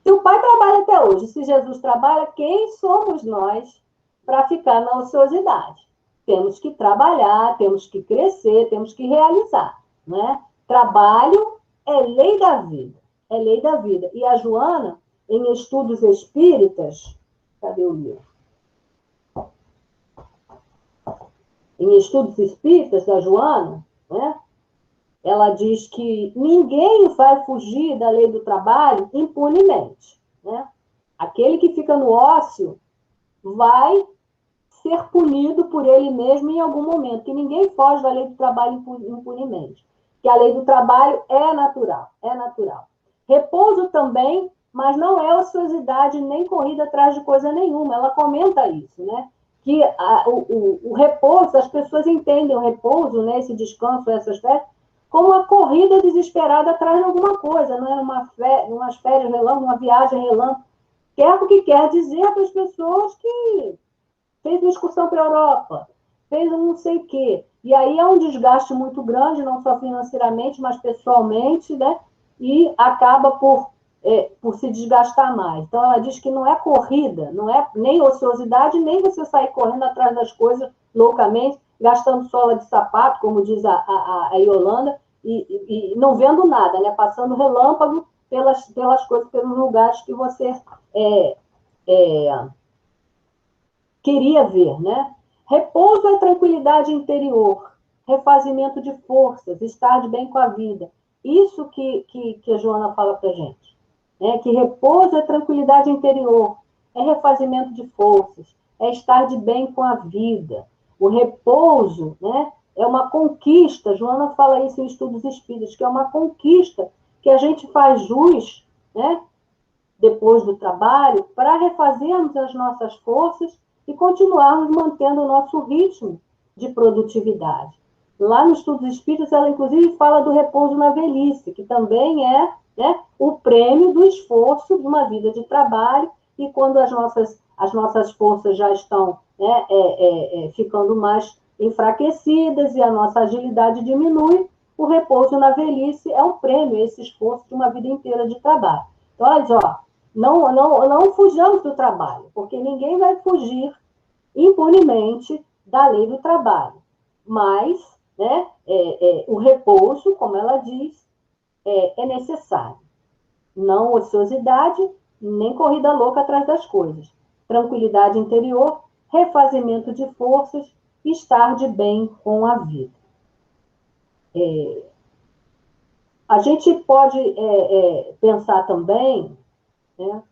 Se o Pai trabalha até hoje, se Jesus trabalha, quem somos nós para ficar na ociosidade? Temos que trabalhar, temos que crescer, temos que realizar, né? Trabalho é lei da vida, é lei da vida. E a Joana, em Estudos Espíritas, cadê o livro? Em Estudos Espíritas, da Joana, né? Ela diz que ninguém vai fugir da lei do trabalho impunemente, né? Aquele que fica no ócio vai ser punido por ele mesmo em algum momento, que ninguém foge da lei do trabalho impunemente, que a lei do trabalho é natural, é natural. Repouso também, mas não é ociosidade nem corrida atrás de coisa nenhuma, ela comenta isso, né? Que o repouso, as pessoas entendem o repouso, né, esse descanso, essas férias, como uma corrida desesperada atrás de alguma coisa, não é umas férias relâmpago, uma viagem relâmpago, que é o que quer dizer para as pessoas que fez uma excursão para a Europa, fez um não sei o quê. E aí é um desgaste muito grande, não só financeiramente, mas pessoalmente, né? E acaba por se desgastar mais. Então, ela diz que não é corrida, não é nem ociosidade, nem você sair correndo atrás das coisas loucamente, gastando sola de sapato, como diz a Yolanda, e não vendo nada, né? Passando relâmpago pelas coisas, pelos lugares que você queria ver, né? Repouso é tranquilidade interior, refazimento de forças, estar de bem com a vida. Isso que a Joana fala para a gente. Né? Que repouso é tranquilidade interior, é refazimento de forças, é estar de bem com a vida. O repouso, né, é uma conquista, Joana fala isso em Estudos Espíritas, que é uma conquista que a gente faz jus, né, depois do trabalho, para refazermos as nossas forças e continuarmos mantendo o nosso ritmo de produtividade. Lá no Estudos Espíritas, ela inclusive fala do repouso na velhice, que também é, né, o prêmio do esforço de uma vida de trabalho, e quando as nossas forças já estão, né, ficando mais enfraquecidas e a nossa agilidade diminui, o repouso na velhice é um prêmio, esse esforço de uma vida inteira de trabalho. Então, olha só, não fujamos do trabalho, porque ninguém vai fugir impunemente da lei do trabalho. Mas, né, o repouso, como ela diz, é necessário. Não ociosidade, nem corrida louca atrás das coisas. Tranquilidade interior, refazimento de forças, estar de bem com a vida. A gente pode pensar também, né,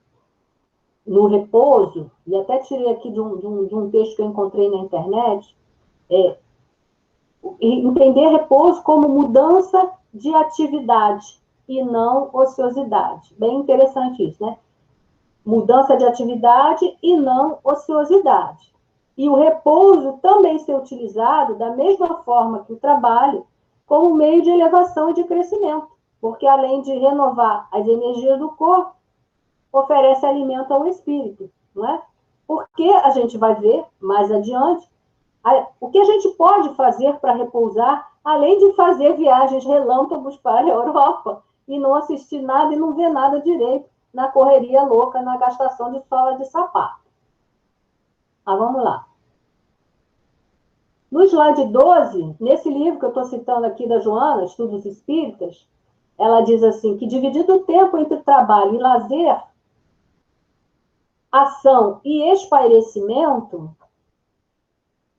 no repouso, e até tirei aqui de um texto que eu encontrei na internet, entender repouso como mudança de atividade e não ociosidade. Bem interessante isso, né? Mudança de atividade e não ociosidade. E o repouso também ser utilizado da mesma forma que o trabalho, como meio de elevação e de crescimento, porque além de renovar as energias do corpo, oferece alimento ao espírito, não é? Porque a gente vai ver mais adiante o que a gente pode fazer para repousar, além de fazer viagens relâmpagos para a Europa e não assistir nada e não ver nada direito na correria louca, na gastação de sola de sapato. Mas vamos lá. No slide 12, nesse livro que eu estou citando aqui da Joana, Estudos Espíritas, ela diz assim, que dividido o tempo entre trabalho e lazer, ação e espairecimento,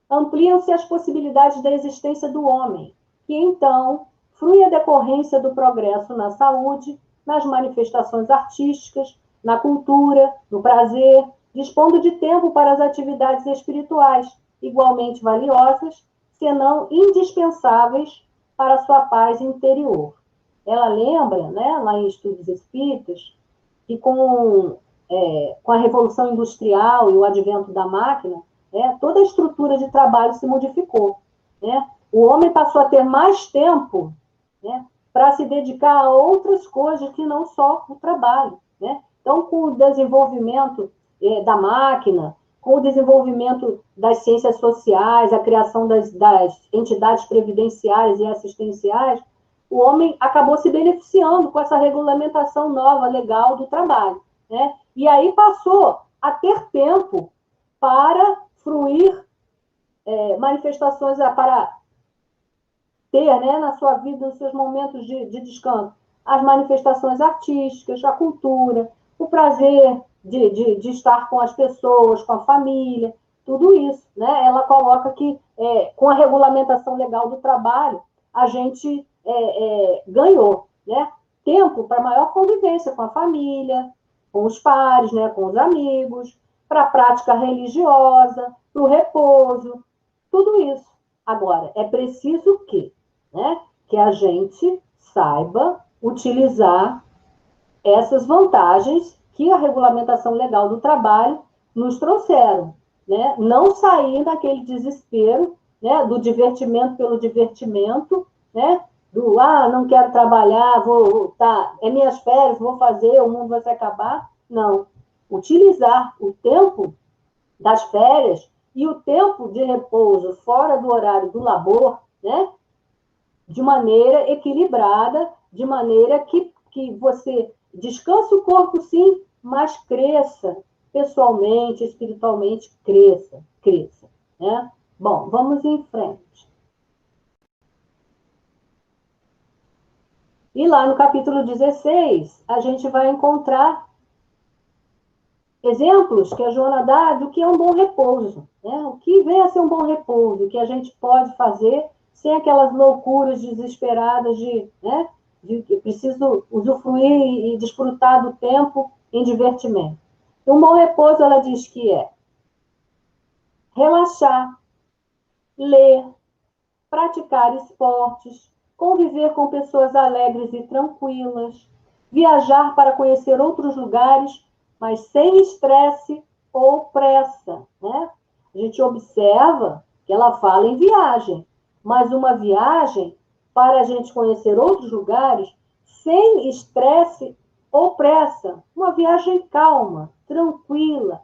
ampliam-se as possibilidades da existência do homem, que então flui a decorrência do progresso na saúde, nas manifestações artísticas, na cultura, no prazer, dispondo de tempo para as atividades espirituais, igualmente valiosas, senão indispensáveis para a sua paz interior. Ela lembra, né, lá em Estudos Espíritas, que com a Revolução Industrial e o advento da máquina, toda a estrutura de trabalho se modificou. Né? O homem passou a ter mais tempo, né, para se dedicar a outras coisas que não só o trabalho. Né? Então, com o desenvolvimento da máquina, com o desenvolvimento das ciências sociais, a criação das entidades previdenciárias e assistenciais, o homem acabou se beneficiando com essa regulamentação nova, legal do trabalho. Né? E aí passou a ter tempo para fruir manifestações, para ter, né, na sua vida, nos seus momentos de descanso, as manifestações artísticas, a cultura, o prazer de estar com as pessoas, com a família, tudo isso. Né? Ela coloca que, com a regulamentação legal do trabalho, a gente ganhou, né, tempo para maior convivência com a família, com os pares, né, com os amigos, para a prática religiosa, para o repouso, tudo isso. Agora, é preciso o quê? Né? Que a gente saiba utilizar essas vantagens que a regulamentação legal do trabalho nos trouxeram. Né? Não sair daquele desespero, né? Do divertimento pelo divertimento, né? Do, não quero trabalhar, é minhas férias, vou fazer, o mundo vai se acabar. Não. Utilizar o tempo das férias e o tempo de repouso fora do horário do labor, né? De maneira equilibrada, de maneira que você descanse o corpo, sim, mas cresça pessoalmente, espiritualmente, cresça. Né? Bom, vamos em frente. E lá no capítulo 16, a gente vai encontrar exemplos que a Joana dá do que é um bom repouso. Né? O que vem a ser um bom repouso, o que a gente pode fazer sem aquelas loucuras desesperadas né, de que preciso usufruir e desfrutar do tempo em divertimento. E um bom repouso, ela diz que é relaxar, ler, praticar esportes, conviver com pessoas alegres e tranquilas, viajar para conhecer outros lugares, mas sem estresse ou pressa. Né? A gente observa que ela fala em viagem, mas uma viagem para a gente conhecer outros lugares sem estresse ou pressa. Uma viagem calma, tranquila,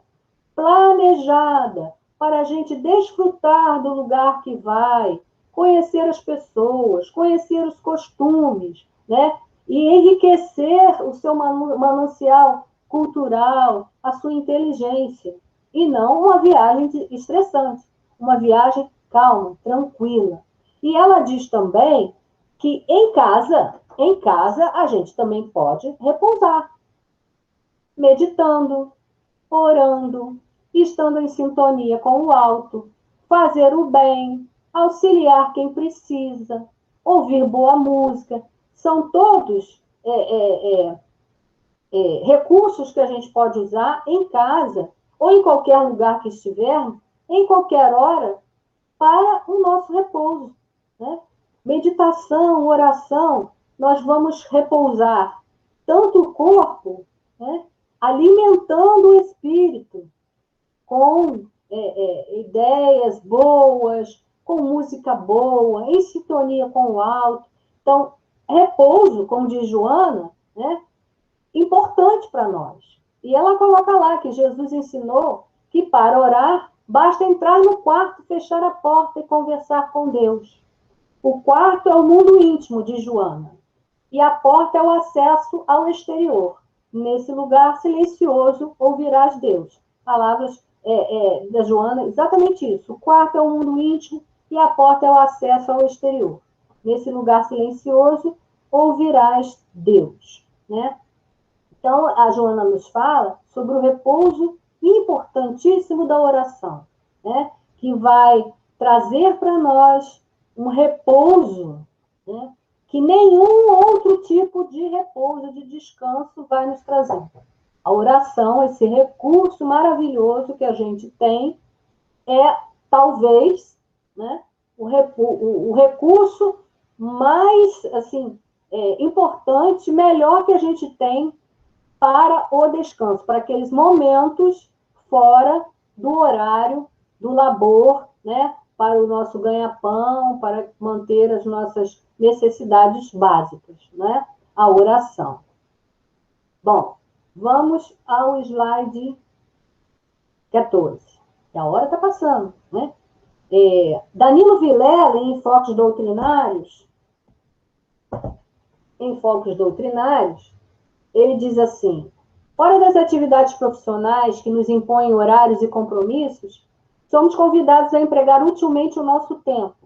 planejada, para a gente desfrutar do lugar que vai, conhecer as pessoas, conhecer os costumes, né? E enriquecer o seu manancial cultural, a sua inteligência. E não uma viagem estressante, uma viagem calma, tranquila. E ela diz também que em casa a gente também pode repousar, meditando, orando, estando em sintonia com o alto, fazer o bem, auxiliar quem precisa, ouvir boa música. São todos recursos que a gente pode usar em casa ou em qualquer lugar que estivermos, em qualquer hora, para o nosso repouso. Né? Meditação, oração, nós vamos repousar tanto o corpo, né, alimentando o espírito com ideias boas, com música boa, em sintonia com o alto. Então, repouso, como diz Joana, né, importante para nós. E ela coloca lá que Jesus ensinou que para orar, basta entrar no quarto, fechar a porta e conversar com Deus. O quarto é o mundo íntimo de Joana. E a porta é o acesso ao exterior. Nesse lugar silencioso ouvirás Deus. Palavras da Joana, exatamente isso. O quarto é o mundo íntimo e a porta é o acesso ao exterior. Nesse lugar silencioso ouvirás Deus. Né? Então, a Joana nos fala sobre o repouso importantíssimo da oração, né? Que vai trazer para nós um repouso, né? Que nenhum outro tipo de repouso, de descanso vai nos trazer. A oração, esse recurso maravilhoso que a gente tem, é talvez, né, o recurso mais assim, importante, melhor que a gente tem para o descanso, para aqueles momentos fora do horário do labor, né, para o nosso ganha-pão, para manter as nossas necessidades básicas, né, a oração. Bom, vamos ao slide 14. A hora está passando, né? Danilo Vilela, em Focos Doutrinários, ele diz assim: fora das atividades profissionais que nos impõem horários e compromissos, somos convidados a empregar utilmente o nosso tempo,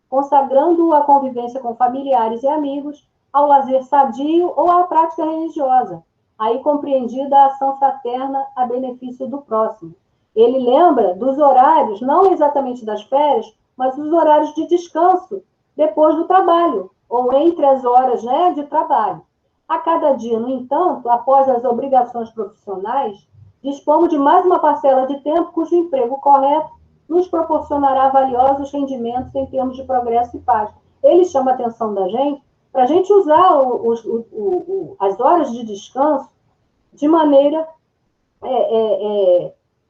consagrando-o à convivência com familiares e amigos, ao lazer sadio ou à prática religiosa, aí compreendida a ação fraterna a benefício do próximo. Ele lembra dos horários, não exatamente das férias, mas dos horários de descanso, depois do trabalho, ou entre as horas, né, de trabalho. A cada dia, no entanto, após as obrigações profissionais, dispomos de mais uma parcela de tempo cujo emprego correto nos proporcionará valiosos rendimentos em termos de progresso e paz. Ele chama a atenção da gente para a gente usar as horas de descanso de maneira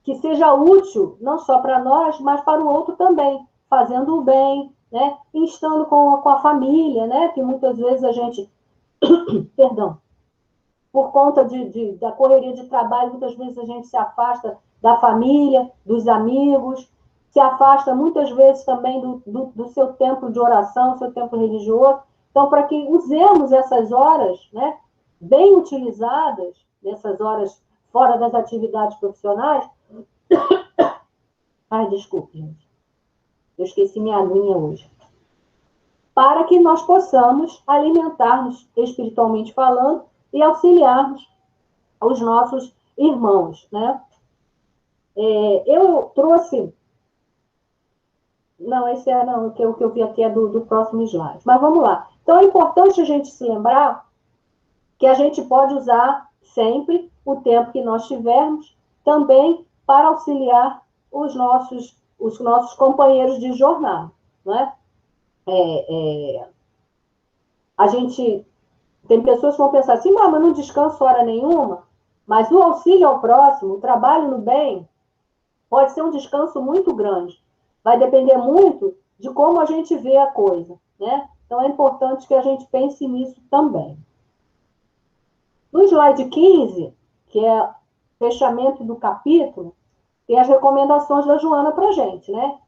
que seja útil, não só para nós, mas para o outro também, fazendo o bem, né? Estando com a família, né? Que muitas vezes a gente, perdão, por conta da correria de trabalho, muitas vezes a gente se afasta da família, dos amigos, se afasta muitas vezes também do seu tempo de oração, seu tempo religioso. Então, para que usemos essas horas, né, bem utilizadas, essas horas fora das atividades profissionais. Ai, desculpe, gente. Eu esqueci minha aguinha hoje. Para que nós possamos alimentar-nos espiritualmente falando e auxiliarmos os nossos irmãos, né? Eu trouxe... Não, esse é não, o que eu vi aqui é do próximo slide. Mas vamos lá. Então, é importante a gente se lembrar que a gente pode usar sempre o tempo que nós tivermos também para auxiliar os nossos companheiros de jornada, né? A gente... Tem pessoas que vão pensar assim, mas não descanso hora nenhuma, mas o auxílio ao próximo, o trabalho no bem, pode ser um descanso muito grande. Vai depender muito de como a gente vê a coisa, né? Então, é importante que a gente pense nisso também. No slide 15, que é fechamento do capítulo, tem as recomendações da Joana para a gente, né?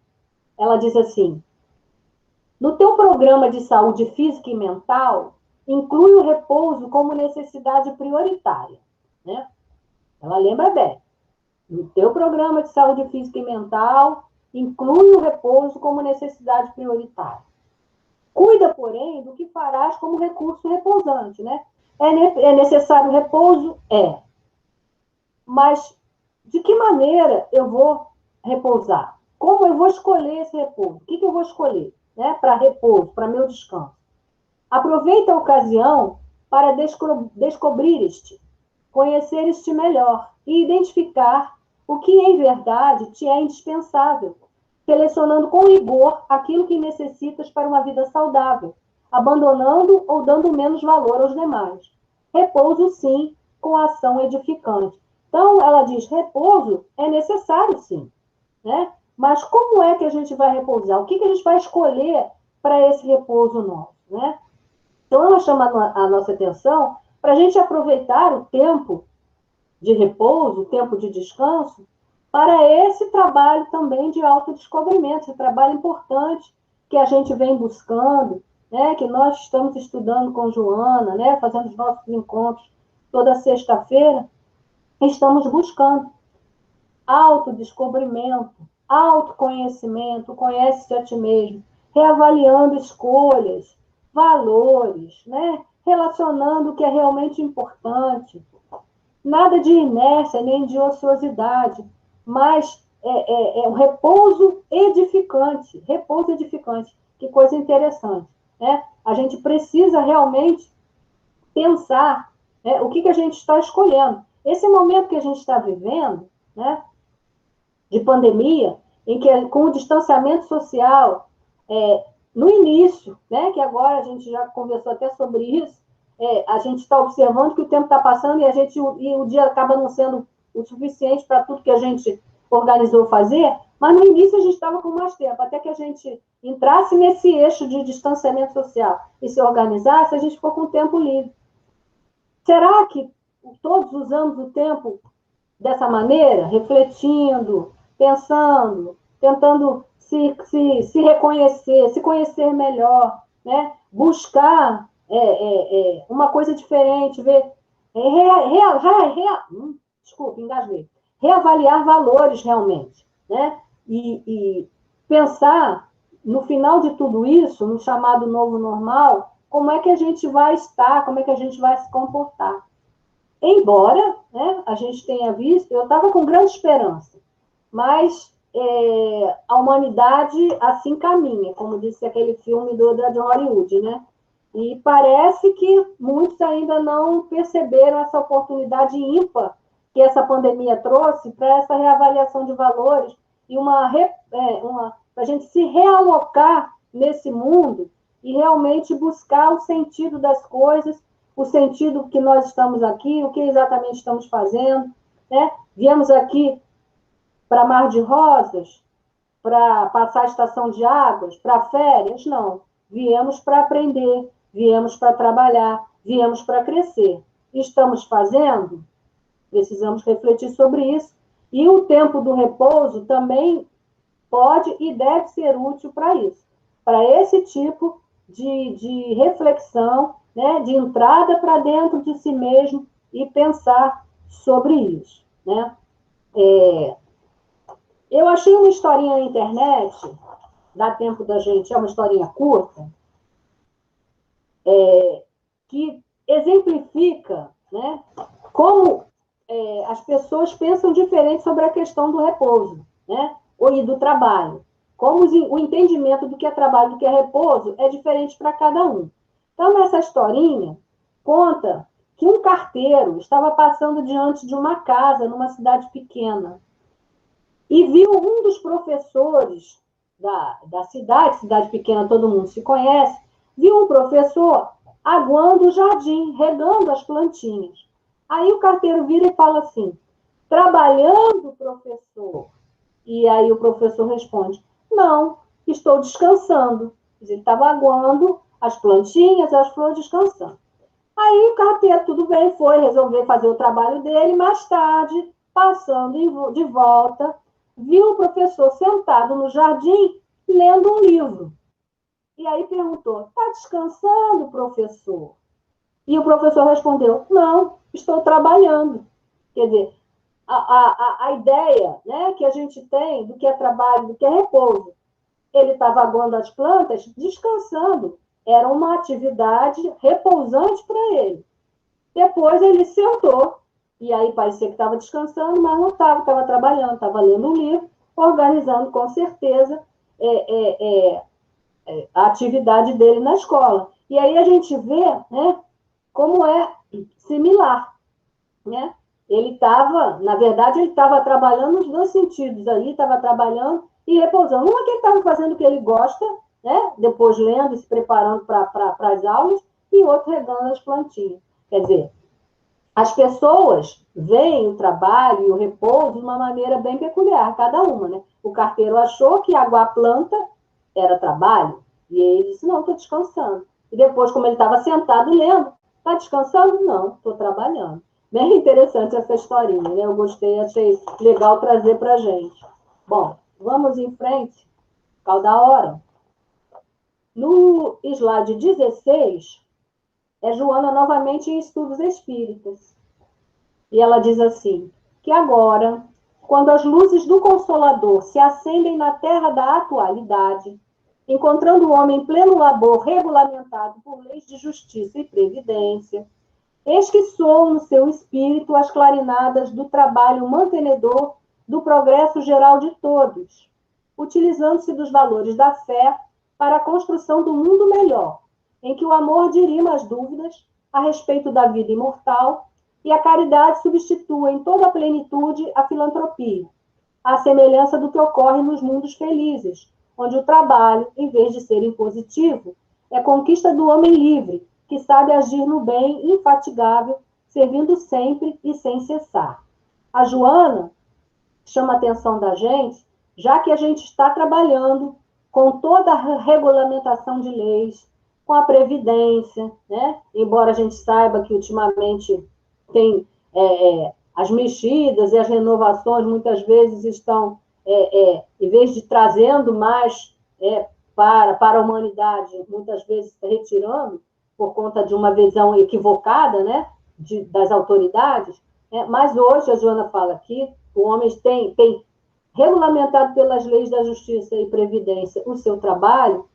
Ela diz assim: no teu programa de saúde física e mental, inclui o repouso como necessidade prioritária, né? Ela lembra bem. No teu programa de saúde física e mental, inclui o repouso como necessidade prioritária. Cuida, porém, do que farás como recurso repousante, né? É necessário repouso? É. Mas de que maneira eu vou repousar? Como eu vou escolher esse repouso? O que eu vou escolher, né, para repouso, para meu descanso? Aproveita a ocasião para descobrir-te, conhecer-te melhor e identificar o que em verdade te é indispensável, selecionando com rigor aquilo que necessitas para uma vida saudável, abandonando ou dando menos valor aos demais. Repouso, sim, com ação edificante. Então, ela diz, repouso é necessário, sim, né? Mas como é que a gente vai repousar? O que a gente vai escolher para esse repouso nosso, né? Então, ela chama a nossa atenção para a gente aproveitar o tempo de repouso, o tempo de descanso, para esse trabalho também de autodescobrimento, esse trabalho importante que a gente vem buscando, né, que nós estamos estudando com Joana, né, fazendo os nossos encontros toda sexta-feira, estamos buscando autodescobrimento, autoconhecimento, conhece-te a ti mesmo, reavaliando escolhas, valores, né, relacionando o que é realmente importante. Nada de inércia, nem de ociosidade, mas um repouso edificante. Repouso edificante. Que coisa interessante, né? A gente precisa realmente pensar, né, o que a gente está escolhendo. Esse momento que a gente está vivendo, né, de pandemia, em que com o distanciamento social, no início, né, que agora a gente já conversou até sobre isso, a gente está observando que o tempo está passando e o dia acaba não sendo o suficiente para tudo que a gente organizou fazer, mas no início a gente estava com mais tempo, até que a gente entrasse nesse eixo de distanciamento social e se organizasse, a gente ficou com o tempo livre. Será que todos usamos o tempo dessa maneira, refletindo, pensando, tentando se reconhecer, se conhecer melhor, né? Buscar uma coisa diferente, ver, desculpa, engasguei, reavaliar valores realmente, né? E pensar no final de tudo isso, no chamado novo normal, como é que a gente vai estar, como é que a gente vai se comportar. Embora, né, a gente tenha visto, eu estava com grande esperança, mas a humanidade assim caminha, como disse aquele filme de Hollywood, né? E parece que muitos ainda não perceberam essa oportunidade ímpar que essa pandemia trouxe para essa reavaliação de valores e para a gente se realocar nesse mundo e realmente buscar o sentido das coisas, o sentido que nós estamos aqui, o que exatamente estamos fazendo, né? Viemos aqui para Mar de Rosas, para passar a estação de águas, para férias? Não. Viemos para aprender, viemos para trabalhar, viemos para crescer. Estamos fazendo? Precisamos refletir sobre isso. E o tempo do repouso também pode e deve ser útil para isso, para esse tipo de reflexão, né, de entrada para dentro de si mesmo e pensar sobre isso. Né? Eu achei uma historinha na internet, dá tempo da gente, é uma historinha curta, que exemplifica, né, como as pessoas pensam diferente sobre a questão do repouso, né, e do trabalho. Como o entendimento do que é trabalho e do que é repouso é diferente para cada um. Então, nessa historinha, conta que um carteiro estava passando diante de uma casa numa cidade pequena e viu um dos professores da cidade pequena, todo mundo se conhece, viu um professor aguando o jardim, regando as plantinhas. Aí o carteiro vira e fala assim, trabalhando, professor? E aí o professor responde, não, estou descansando. Ele estava aguando as plantinhas, as flores, descansando. Aí o carteiro, tudo bem, foi resolver fazer o trabalho dele. Mais tarde, passando de volta, viu o professor sentado no jardim, lendo um livro. E aí perguntou, está descansando, professor? E o professor respondeu, não, estou trabalhando. Quer dizer, a ideia, né, que a gente tem do que é trabalho, do que é repouso. Ele estava aguando as plantas, descansando. Era uma atividade repousante para ele. Depois ele sentou, e aí parecia que estava descansando, mas não estava trabalhando, estava lendo um livro, organizando com certeza a atividade dele na escola. E aí a gente vê, né, como é similar, né? Ele estava, na verdade, ele estava trabalhando nos dois sentidos ali, estava trabalhando e repousando. Uma que ele estava fazendo o que ele gosta, né? Depois lendo e se preparando para as aulas, e outro regando as plantinhas. Quer dizer, as pessoas veem o trabalho e o repouso de uma maneira bem peculiar, cada uma, né? O carteiro achou que aguar a planta era trabalho, e ele disse, não, estou descansando. E depois, como ele estava sentado lendo, está descansando? Não, estou trabalhando. Bem interessante essa historinha, né? Eu gostei, achei legal trazer para a gente. Bom, vamos em frente, cal da hora. No slide 16, é Joana novamente em estudos espíritas. E ela diz assim, que agora, quando as luzes do Consolador se acendem na terra da atualidade, encontrando o homem em pleno labor regulamentado por leis de justiça e previdência, eis que soam no seu espírito as clarinadas do trabalho mantenedor do progresso geral de todos, utilizando-se dos valores da fé para a construção do mundo melhor, em que o amor dirima as dúvidas a respeito da vida imortal e a caridade substitua em toda a plenitude a filantropia, à semelhança do que ocorre nos mundos felizes, onde o trabalho, em vez de ser impositivo, é conquista do homem livre, que sabe agir no bem infatigável, servindo sempre e sem cessar. A Joana chama a atenção da gente, já que a gente está trabalhando com toda a regulamentação de leis, com a previdência, né? Embora a gente saiba que ultimamente tem as mexidas e as renovações, muitas vezes estão, em vez de trazendo mais para a humanidade, muitas vezes retirando, por conta de uma visão equivocada, né, das autoridades, mas hoje, a Joana fala aqui, o homem tem regulamentado pelas leis da justiça e previdência o seu trabalho,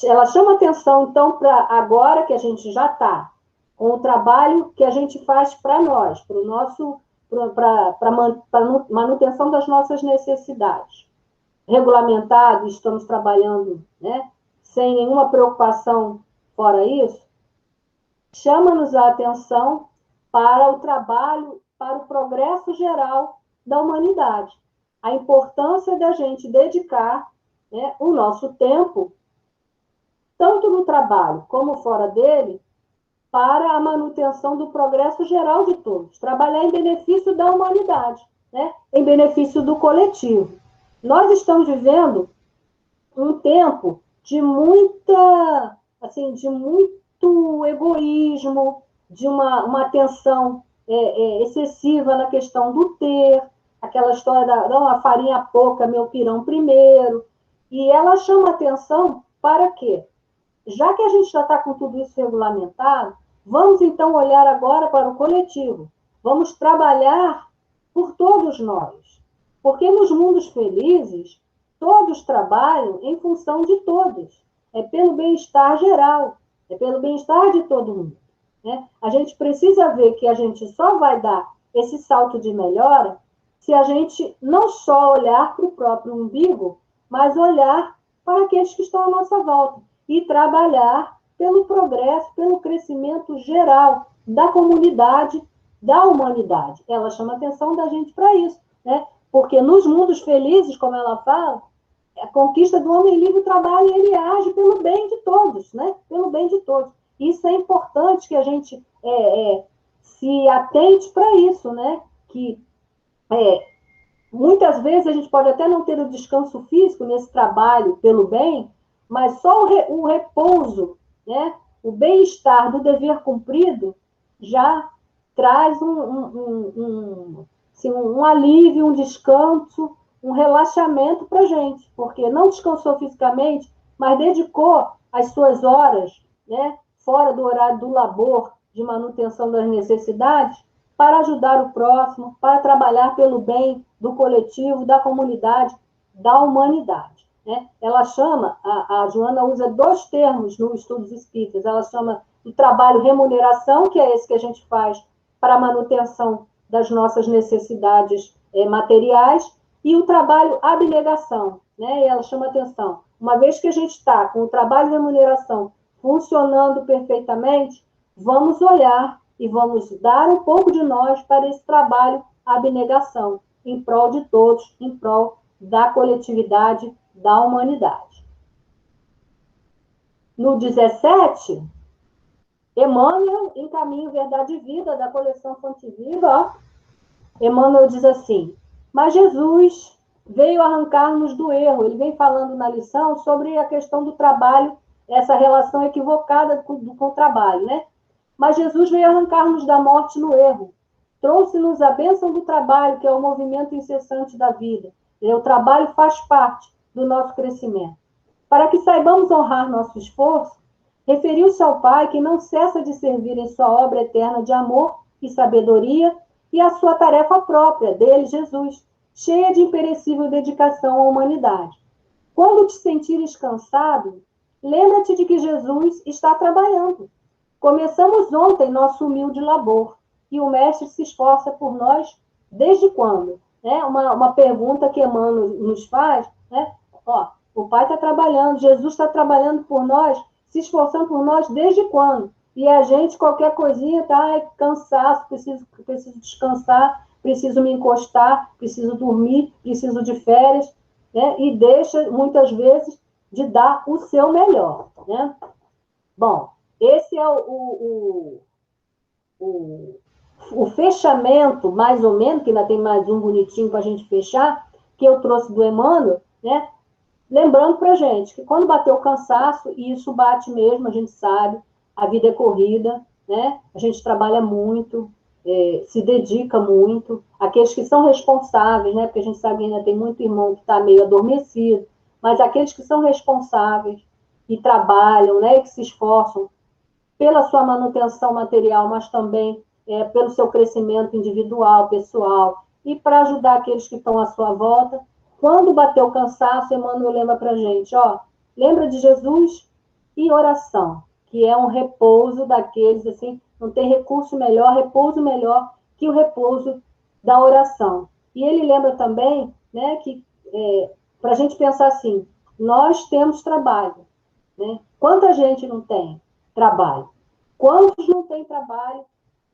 ela chama atenção, então, para agora que a gente já está com o trabalho que a gente faz para nós, para manutenção das nossas necessidades. Regulamentado, estamos trabalhando, né, sem nenhuma preocupação fora isso, chama-nos a atenção para o trabalho, para o progresso geral da humanidade. A importância da gente dedicar, né, o nosso tempo, tanto no trabalho como fora dele, para a manutenção do progresso geral de todos. Trabalhar em benefício da humanidade, né, em benefício do coletivo. Nós estamos vivendo um tempo de muita, assim, de muito egoísmo, de uma atenção excessiva na questão do ter, aquela história da farinha pouca, meu pirão primeiro, e ela chama atenção para quê? Já que a gente já está com tudo isso regulamentado, vamos então olhar agora para o coletivo. Vamos trabalhar por todos nós. Porque nos mundos felizes, todos trabalham em função de todos. É pelo bem-estar geral, é pelo bem-estar de todo mundo. Né? A gente precisa ver que a gente só vai dar esse salto de melhora se a gente não só olhar para o próprio umbigo, mas olhar para aqueles que estão à nossa volta e trabalhar pelo progresso, pelo crescimento geral da comunidade, da humanidade. Ela chama a atenção da gente para isso, né? Porque nos mundos felizes, como ela fala, a conquista do homem livre trabalha e ele age pelo bem de todos, né? Pelo bem de todos. Isso é importante que a gente se atente para isso, né? Que muitas vezes a gente pode até não ter o descanso físico nesse trabalho pelo bem, mas só o repouso, né? O bem-estar do dever cumprido já traz assim, um alívio, um descanso, um relaxamento para a gente, porque não descansou fisicamente, mas dedicou as suas horas, né, fora do horário do labor, de manutenção das necessidades, para ajudar o próximo, para trabalhar pelo bem do coletivo, da comunidade, da humanidade. Né? Ela chama, a Joana usa dois termos no Estudos Espíritas, ela chama o trabalho remuneração, que é esse que a gente faz para a manutenção das nossas necessidades materiais, e o trabalho abnegação, né? E ela chama atenção. Uma vez que a gente está com o trabalho remuneração funcionando perfeitamente, vamos olhar e vamos dar um pouco de nós para esse trabalho abnegação, em prol de todos, em prol da coletividade, da humanidade. No 17, Emmanuel, em Caminho, Verdade e Vida, da coleção Fonte Viva, Emmanuel diz assim: mas Jesus veio arrancar-nos do erro. Ele vem falando na lição sobre a questão do trabalho, essa relação equivocada com o trabalho, né? Mas Jesus veio arrancar-nos da morte no erro. Trouxe-nos a bênção do trabalho, que é o movimento incessante da vida. E o trabalho faz parte do nosso crescimento. Para que saibamos honrar nosso esforço, referiu-se ao Pai que não cessa de servir em sua obra eterna de amor e sabedoria e a sua tarefa própria, dele, Jesus, cheia de imperecível dedicação à humanidade. Quando te sentires cansado, lembra-te de que Jesus está trabalhando. Começamos ontem nosso humilde labor, e o Mestre se esforça por nós desde quando? Né? Uma pergunta que Emmanuel nos faz, né? Ó, o Pai está trabalhando, Jesus está trabalhando por nós, se esforçando por nós desde quando? E a gente, qualquer coisinha, tá cansaço, preciso descansar, preciso me encostar, preciso dormir, preciso de férias, né? E deixa, muitas vezes, de dar o seu melhor, né? Bom, esse é o fechamento, mais ou menos, que ainda tem mais um bonitinho para a gente fechar, que eu trouxe do Emmanuel, né? Lembrando para a gente que quando bater o cansaço, e isso bate mesmo, a gente sabe, a vida é corrida, né? A gente trabalha muito, se dedica muito. Aqueles que são responsáveis, né? Porque a gente sabe que ainda tem muito irmão que está meio adormecido, mas aqueles que são responsáveis e trabalham, né? E que se esforçam pela sua manutenção material, mas também pelo seu crescimento individual, pessoal, e para ajudar aqueles que estão à sua volta. Quando bater o cansaço, Emmanuel lembra para a gente, ó, lembra de Jesus e oração, que é um repouso daqueles, assim, não tem recurso melhor, repouso melhor que o repouso da oração. E ele lembra também, né, que para a gente pensar assim, nós temos trabalho, né? Quanta gente não tem trabalho? Quantos não têm trabalho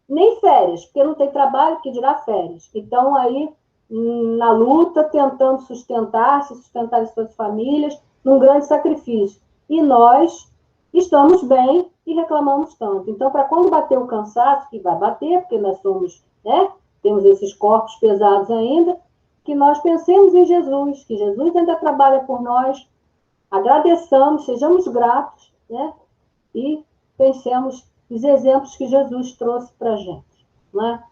nem férias, porque não tem trabalho, que dirá férias. Então, aí, na luta, tentando sustentar as suas famílias, num grande sacrifício. E nós estamos bem e reclamamos tanto. Então, para quando bater o cansaço, que vai bater, porque nós somos, né, temos esses corpos pesados ainda, que nós pensemos em Jesus, que Jesus ainda trabalha por nós, agradeçamos, sejamos gratos, né, e pensemos nos exemplos que Jesus trouxe para a gente. Né?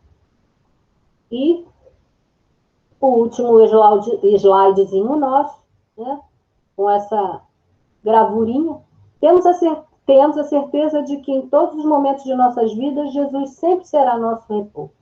E o último slidezinho nosso, né, com essa gravurinha, temos a certeza de que em todos os momentos de nossas vidas, Jesus sempre será nosso repouso.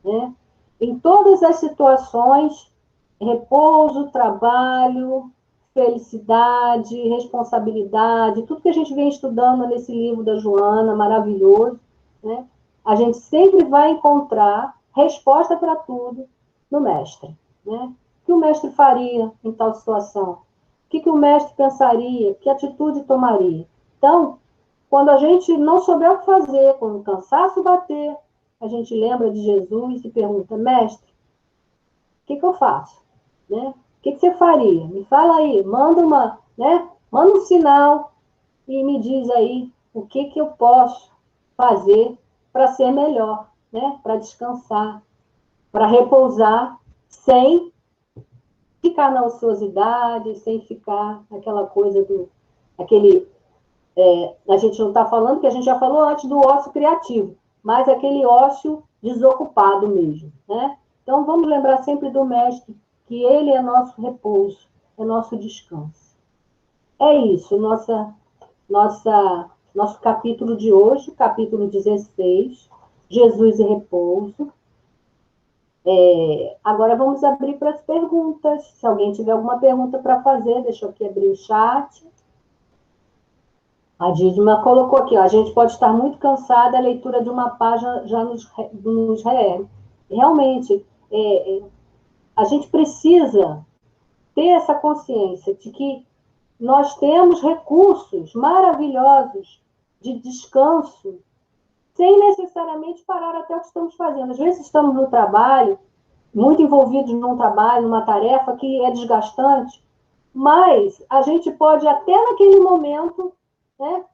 Né? Em todas as situações, repouso, trabalho, felicidade, responsabilidade, tudo que a gente vem estudando nesse livro da Joana, maravilhoso, né? A gente sempre vai encontrar resposta para tudo no mestre. Né? O que o mestre faria em tal situação? O que o mestre pensaria? Que atitude tomaria? Então, quando a gente não souber o que fazer, quando o cansaço bater, a gente lembra de Jesus e pergunta, mestre, o que eu faço? Né? O que você faria? Me fala aí, manda um sinal e me diz aí o que eu posso fazer para ser melhor, né? Para descansar, para repousar, sem ficar na ociosidade, sem ficar aquela coisa a gente não está falando, que a gente já falou antes do ócio criativo, mas aquele ócio desocupado mesmo, né? Então, vamos lembrar sempre do mestre, que ele é nosso repouso, é nosso descanso. É isso, nosso capítulo de hoje, capítulo 16, Jesus e repouso. Agora vamos abrir para as perguntas. Se alguém tiver alguma pergunta para fazer, deixa eu aqui abrir o chat. A Dídima colocou aqui, ó, a gente pode estar muito cansada, a leitura de uma página já nos reergue. Realmente, a gente precisa ter essa consciência de que nós temos recursos maravilhosos de descanso, sem necessariamente parar até o que estamos fazendo. Às vezes estamos no trabalho, muito envolvidos num trabalho, numa tarefa que é desgastante, mas a gente pode até naquele momento, né,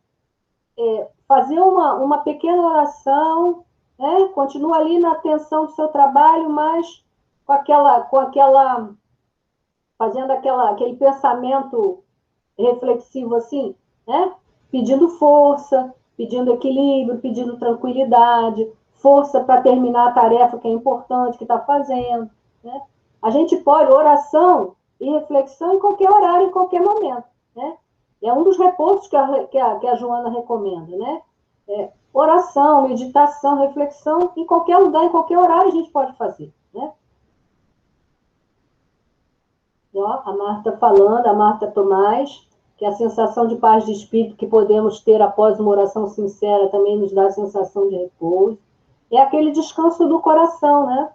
fazer uma pequena oração, né, continua ali na atenção do seu trabalho, mas fazendo aquele pensamento reflexivo assim, né? Pedindo força, pedindo equilíbrio, pedindo tranquilidade, força para terminar a tarefa que é importante, que está fazendo. Né? A gente pode, oração e reflexão em qualquer horário, em qualquer momento. Né? É um dos repousos que a Joana recomenda. Né? Oração, meditação, reflexão, em qualquer lugar, em qualquer horário a gente pode fazer. Né? Ó, a Marta falando, a Marta Tomás, que a sensação de paz de espírito que podemos ter após uma oração sincera também nos dá a sensação de repouso. É aquele descanso do coração, né?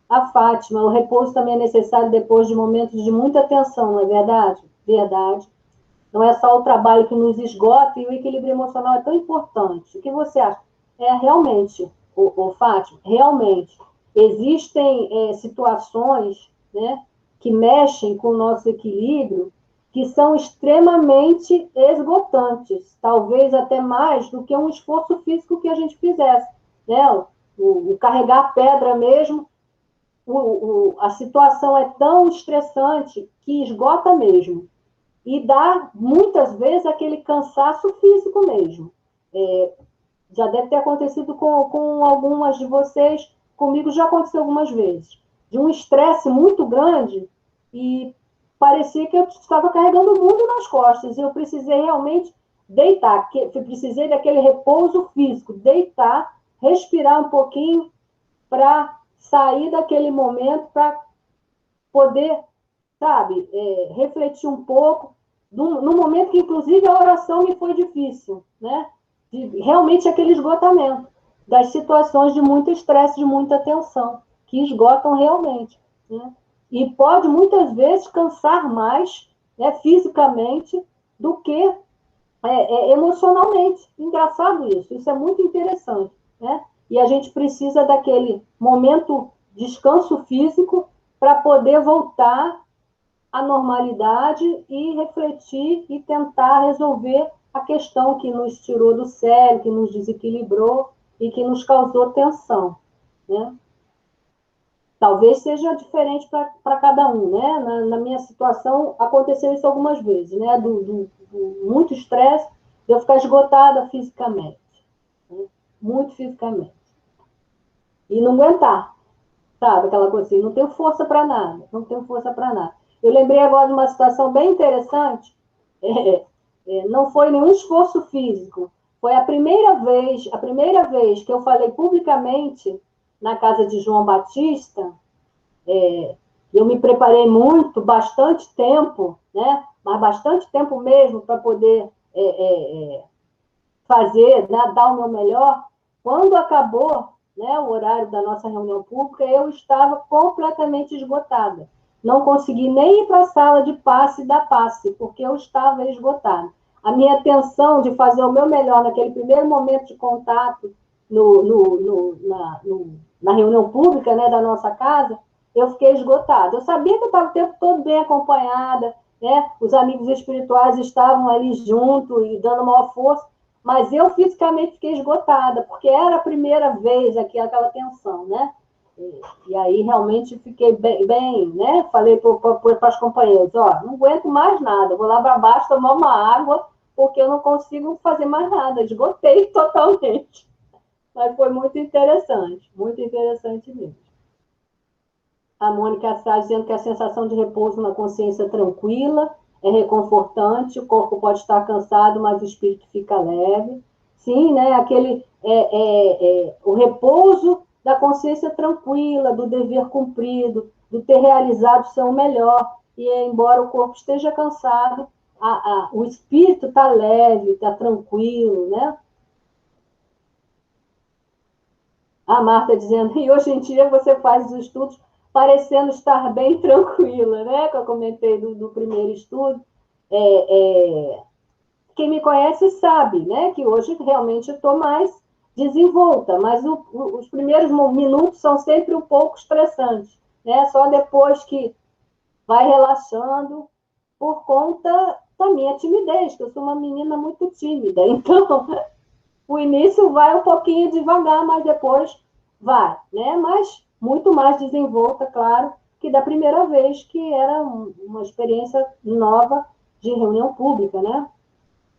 A Fátima, o repouso também é necessário depois de momentos de muita tensão, não é verdade? Verdade. Não é só o trabalho que nos esgota e o equilíbrio emocional é tão importante. O que você acha? Realmente, Fátima, realmente, existem situações, né, que mexem com o nosso equilíbrio, que são extremamente esgotantes, talvez até mais do que um esforço físico que a gente fizesse. Né? O carregar pedra mesmo, a situação é tão estressante que esgota mesmo. E dá, muitas vezes, aquele cansaço físico mesmo. Já deve ter acontecido com algumas de vocês, comigo já aconteceu algumas vezes. De um estresse muito grande e parecia que eu estava carregando o mundo nas costas. E eu precisei realmente deitar, precisei daquele repouso físico, deitar, respirar um pouquinho para sair daquele momento, para poder, sabe, refletir um pouco, no momento que, inclusive, a oração me foi difícil, né? Realmente aquele esgotamento das situações de muito estresse, de muita tensão, que esgotam realmente. Né? E pode, muitas vezes, cansar mais, né, fisicamente do que emocionalmente. Engraçado isso é muito interessante. Né? e a gente precisa daquele momento descanso físico para poder voltar à normalidade e refletir e tentar resolver a questão que nos tirou do sério, que nos desequilibrou e que nos causou tensão, né? Talvez seja diferente para cada um, né? Na minha situação, aconteceu isso algumas vezes, né? Do muito estresse, de eu ficar esgotada fisicamente, né? Muito fisicamente. E não aguentar, sabe? Aquela coisa assim, não tenho força para nada, não tenho força para nada. Eu lembrei agora de uma situação bem interessante, não foi nenhum esforço físico, foi a primeira vez que eu falei publicamente na casa de João Batista. Eu me preparei muito, bastante tempo, né? Mas bastante tempo mesmo para poder fazer, né? Dar o meu melhor. Quando acabou, né, o horário da nossa reunião pública, eu estava completamente esgotada. Não consegui nem ir para a sala de passe da passe, porque eu estava esgotada. A minha atenção de fazer o meu melhor naquele primeiro momento de contato na reunião pública, né, da nossa casa, eu fiquei esgotada. Eu sabia que eu estava o tempo todo bem acompanhada, né? Os amigos espirituais estavam ali junto e dando maior força, mas eu fisicamente fiquei esgotada, porque era a primeira vez aquela tensão, né? E aí realmente fiquei bem, né? Falei para as companheiras, ó, não aguento mais nada, vou lá para baixo tomar uma água, porque eu não consigo fazer mais nada, esgotei totalmente. Mas foi muito interessante mesmo. A Mônica está dizendo que a sensação de repouso na consciência tranquila é reconfortante, o corpo pode estar cansado, mas o espírito fica leve. Sim, né? O repouso da consciência tranquila, do dever cumprido, do ter realizado o seu melhor. E embora o corpo esteja cansado, o espírito está leve, está tranquilo, né? A Marta dizendo, e hoje em dia você faz os estudos parecendo estar bem tranquila, né? Que eu comentei do primeiro estudo. Quem me conhece sabe, né? Que hoje realmente estou mais desenvolta, mas os primeiros minutos são sempre um pouco estressantes, né? Só depois que vai relaxando por conta da minha timidez, que eu sou uma menina muito tímida. Então, o início vai um pouquinho devagar, mas depois vai, né? Mas muito mais desenvolta, claro, que da primeira vez, que era uma experiência nova de reunião pública, né?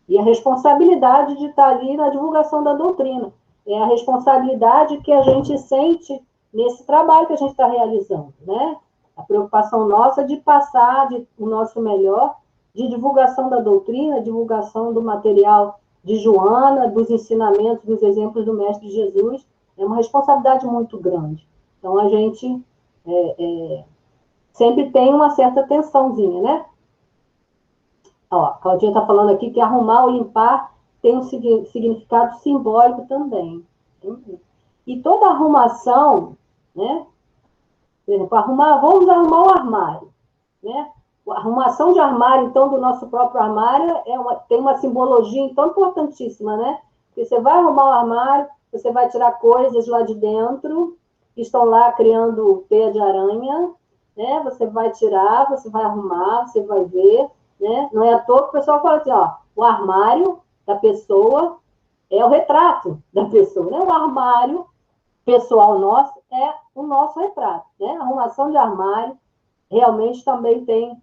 E a responsabilidade de estar ali na divulgação da doutrina. É a responsabilidade que a gente sente nesse trabalho que a gente está realizando, né? A preocupação nossa de passar o nosso melhor de divulgação da doutrina, divulgação do material de Joana, dos ensinamentos, dos exemplos do Mestre Jesus, é uma responsabilidade muito grande. Então, a gente sempre tem uma certa tensãozinha, né? Ó, a Claudinha está falando aqui que arrumar ou limpar tem um significado simbólico também. E toda arrumação, né? Por exemplo, vamos arrumar o armário, né? A arrumação de armário, então, do nosso próprio armário, tem uma simbologia, então, importantíssima, né? Porque você vai arrumar o armário, você vai tirar coisas lá de dentro, que estão lá criando teia de aranha, né? Você vai tirar, você vai arrumar, você vai ver, né? Não é à toa que o pessoal fala assim, ó, o armário da pessoa é o retrato da pessoa, né? O armário pessoal nosso é o nosso retrato, né? A arrumação de armário realmente também tem,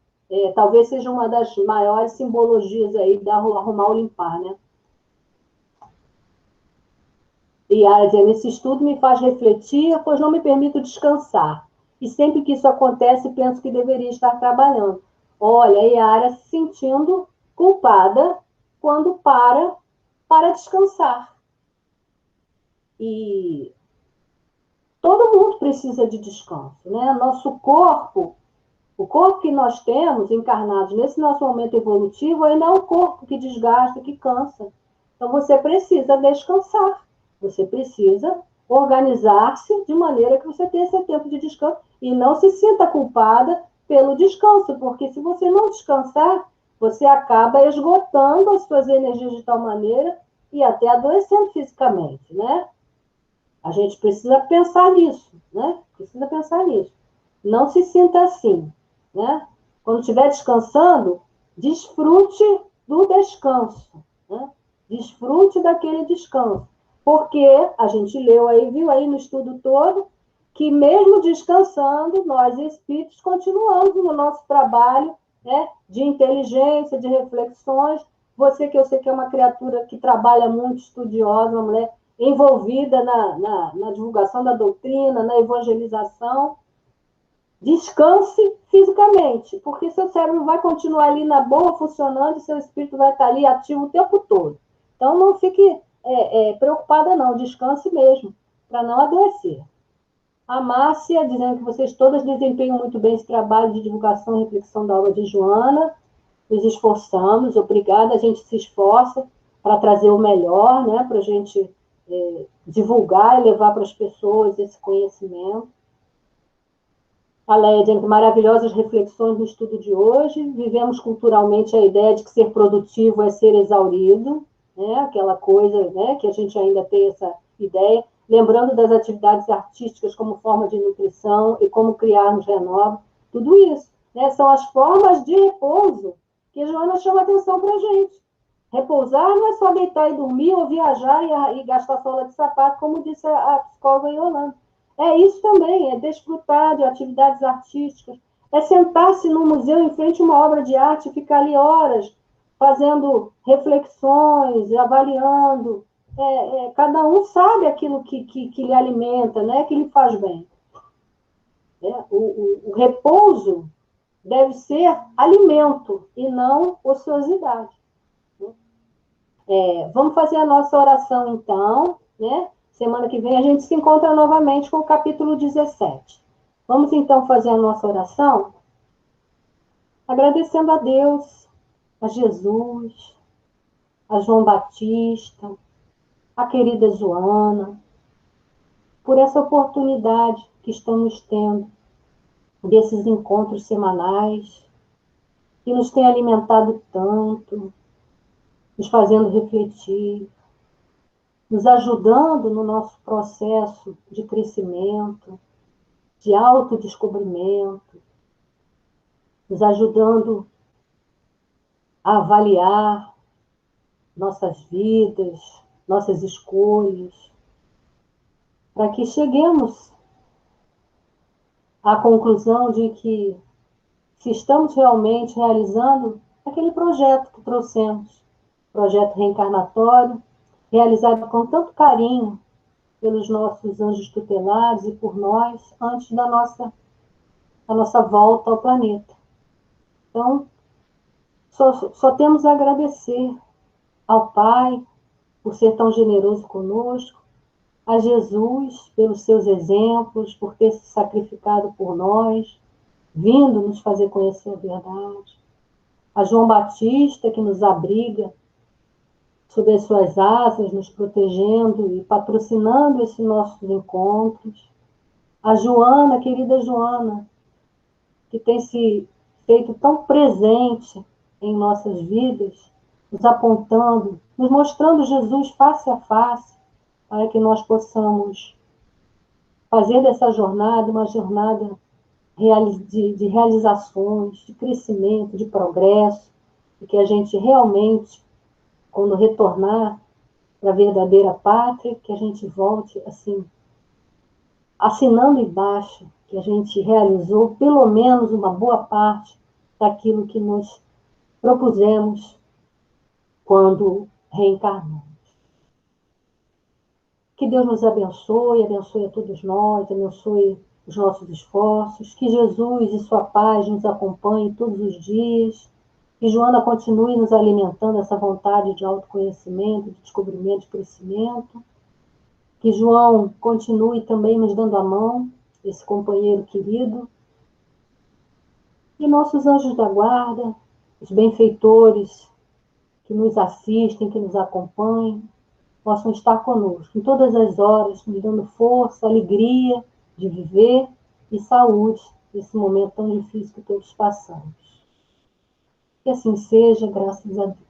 talvez seja uma das maiores simbologias aí da arrumar ou limpar, né? E esse estudo me faz refletir, pois não me permito descansar. E sempre que isso acontece, penso que deveria estar trabalhando. Olha, a Yara se sentindo culpada quando para descansar. E todo mundo precisa de descanso, né? Nosso corpo, o corpo que nós temos encarnados nesse nosso momento evolutivo ainda é um corpo que desgasta, que cansa. Então, você precisa descansar. Você precisa organizar-se de maneira que você tenha esse tempo de descanso e não se sinta culpada pelo descanso, porque se você não descansar, você acaba esgotando as suas energias de tal maneira e até adoecendo fisicamente, né? A gente precisa pensar nisso, né? Precisa pensar nisso. Não se sinta assim, né? Quando estiver descansando, desfrute do descanso, né? Desfrute daquele descanso. Porque a gente leu aí, viu aí no estudo todo, que mesmo descansando, nós espíritos continuamos no nosso trabalho, né, de inteligência, de reflexões. Você, que eu sei que é uma criatura que trabalha muito, estudiosa, uma mulher envolvida na divulgação da doutrina, na evangelização, descanse fisicamente, porque seu cérebro vai continuar ali na boa, funcionando, e seu espírito vai estar ali ativo o tempo todo. Então, não fique preocupada, não. Descanse mesmo, para não adoecer. A Márcia, dizendo que vocês todas desempenham muito bem esse trabalho de divulgação e reflexão da obra de Joana. Nos esforçamos, obrigada, a gente se esforça para trazer o melhor, né, para a gente divulgar e levar para as pessoas esse conhecimento. A Lédia, maravilhosas reflexões no estudo de hoje. Vivemos culturalmente a ideia de que ser produtivo é ser exaurido, né? Aquela coisa, né, que a gente ainda tem essa ideia. Lembrando das atividades artísticas como forma de nutrição e como criar nos renova. Tudo isso, né, são as formas de repouso que a Joana chama atenção para a gente. Repousar não é só deitar e dormir ou viajar e gastar sola de sapato, como disse a psicóloga Yolanda. É isso também, é desfrutar de atividades artísticas, é sentar-se no museu em frente a uma obra de arte e ficar ali horas fazendo reflexões, avaliando. Cada um sabe aquilo que lhe alimenta, né, que lhe faz bem. O repouso deve ser alimento e não ociosidade. Vamos fazer a nossa oração, então, né? Semana que vem a gente se encontra novamente com o capítulo 17. Vamos, então, fazer a nossa oração agradecendo a Deus, a Jesus, a João Batista, a querida Joana, por essa oportunidade que estamos tendo desses encontros semanais, que nos tem alimentado tanto, nos fazendo refletir, nos ajudando no nosso processo de crescimento, de autodescobrimento, nos ajudando a avaliar nossas vidas, nossas escolhas, para que cheguemos à conclusão de que se estamos realmente realizando aquele projeto que trouxemos, projeto reencarnatório, realizado com tanto carinho pelos nossos anjos tutelares e por nós, antes da nossa volta ao planeta. Então, só temos a agradecer ao Pai por ser tão generoso conosco, a Jesus pelos seus exemplos, por ter se sacrificado por nós, vindo nos fazer conhecer a verdade, a João Batista, que nos abriga sob as suas asas, nos protegendo e patrocinando esses nossos encontros, a Joana, querida Joana, que tem se feito tão presente em nossas vidas, nos apontando, nos mostrando Jesus face a face, para que nós possamos fazer dessa jornada uma jornada de realizações, de crescimento, de progresso, e que a gente realmente, quando retornar para a verdadeira pátria, que a gente volte assim, assinando embaixo que a gente realizou pelo menos uma boa parte daquilo que nos propusemos quando reencarnamos. Que Deus nos abençoe a todos nós, abençoe os nossos esforços, que Jesus e sua paz nos acompanhem todos os dias, que Joana continue nos alimentando essa vontade de autoconhecimento, de descobrimento, de crescimento, que João continue também nos dando a mão, esse companheiro querido, e nossos anjos da guarda, os benfeitores que nos assistem, que nos acompanhem, possam estar conosco em todas as horas, nos dando força, alegria de viver e saúde nesse momento tão difícil que todos passamos. Que assim seja, graças a Deus.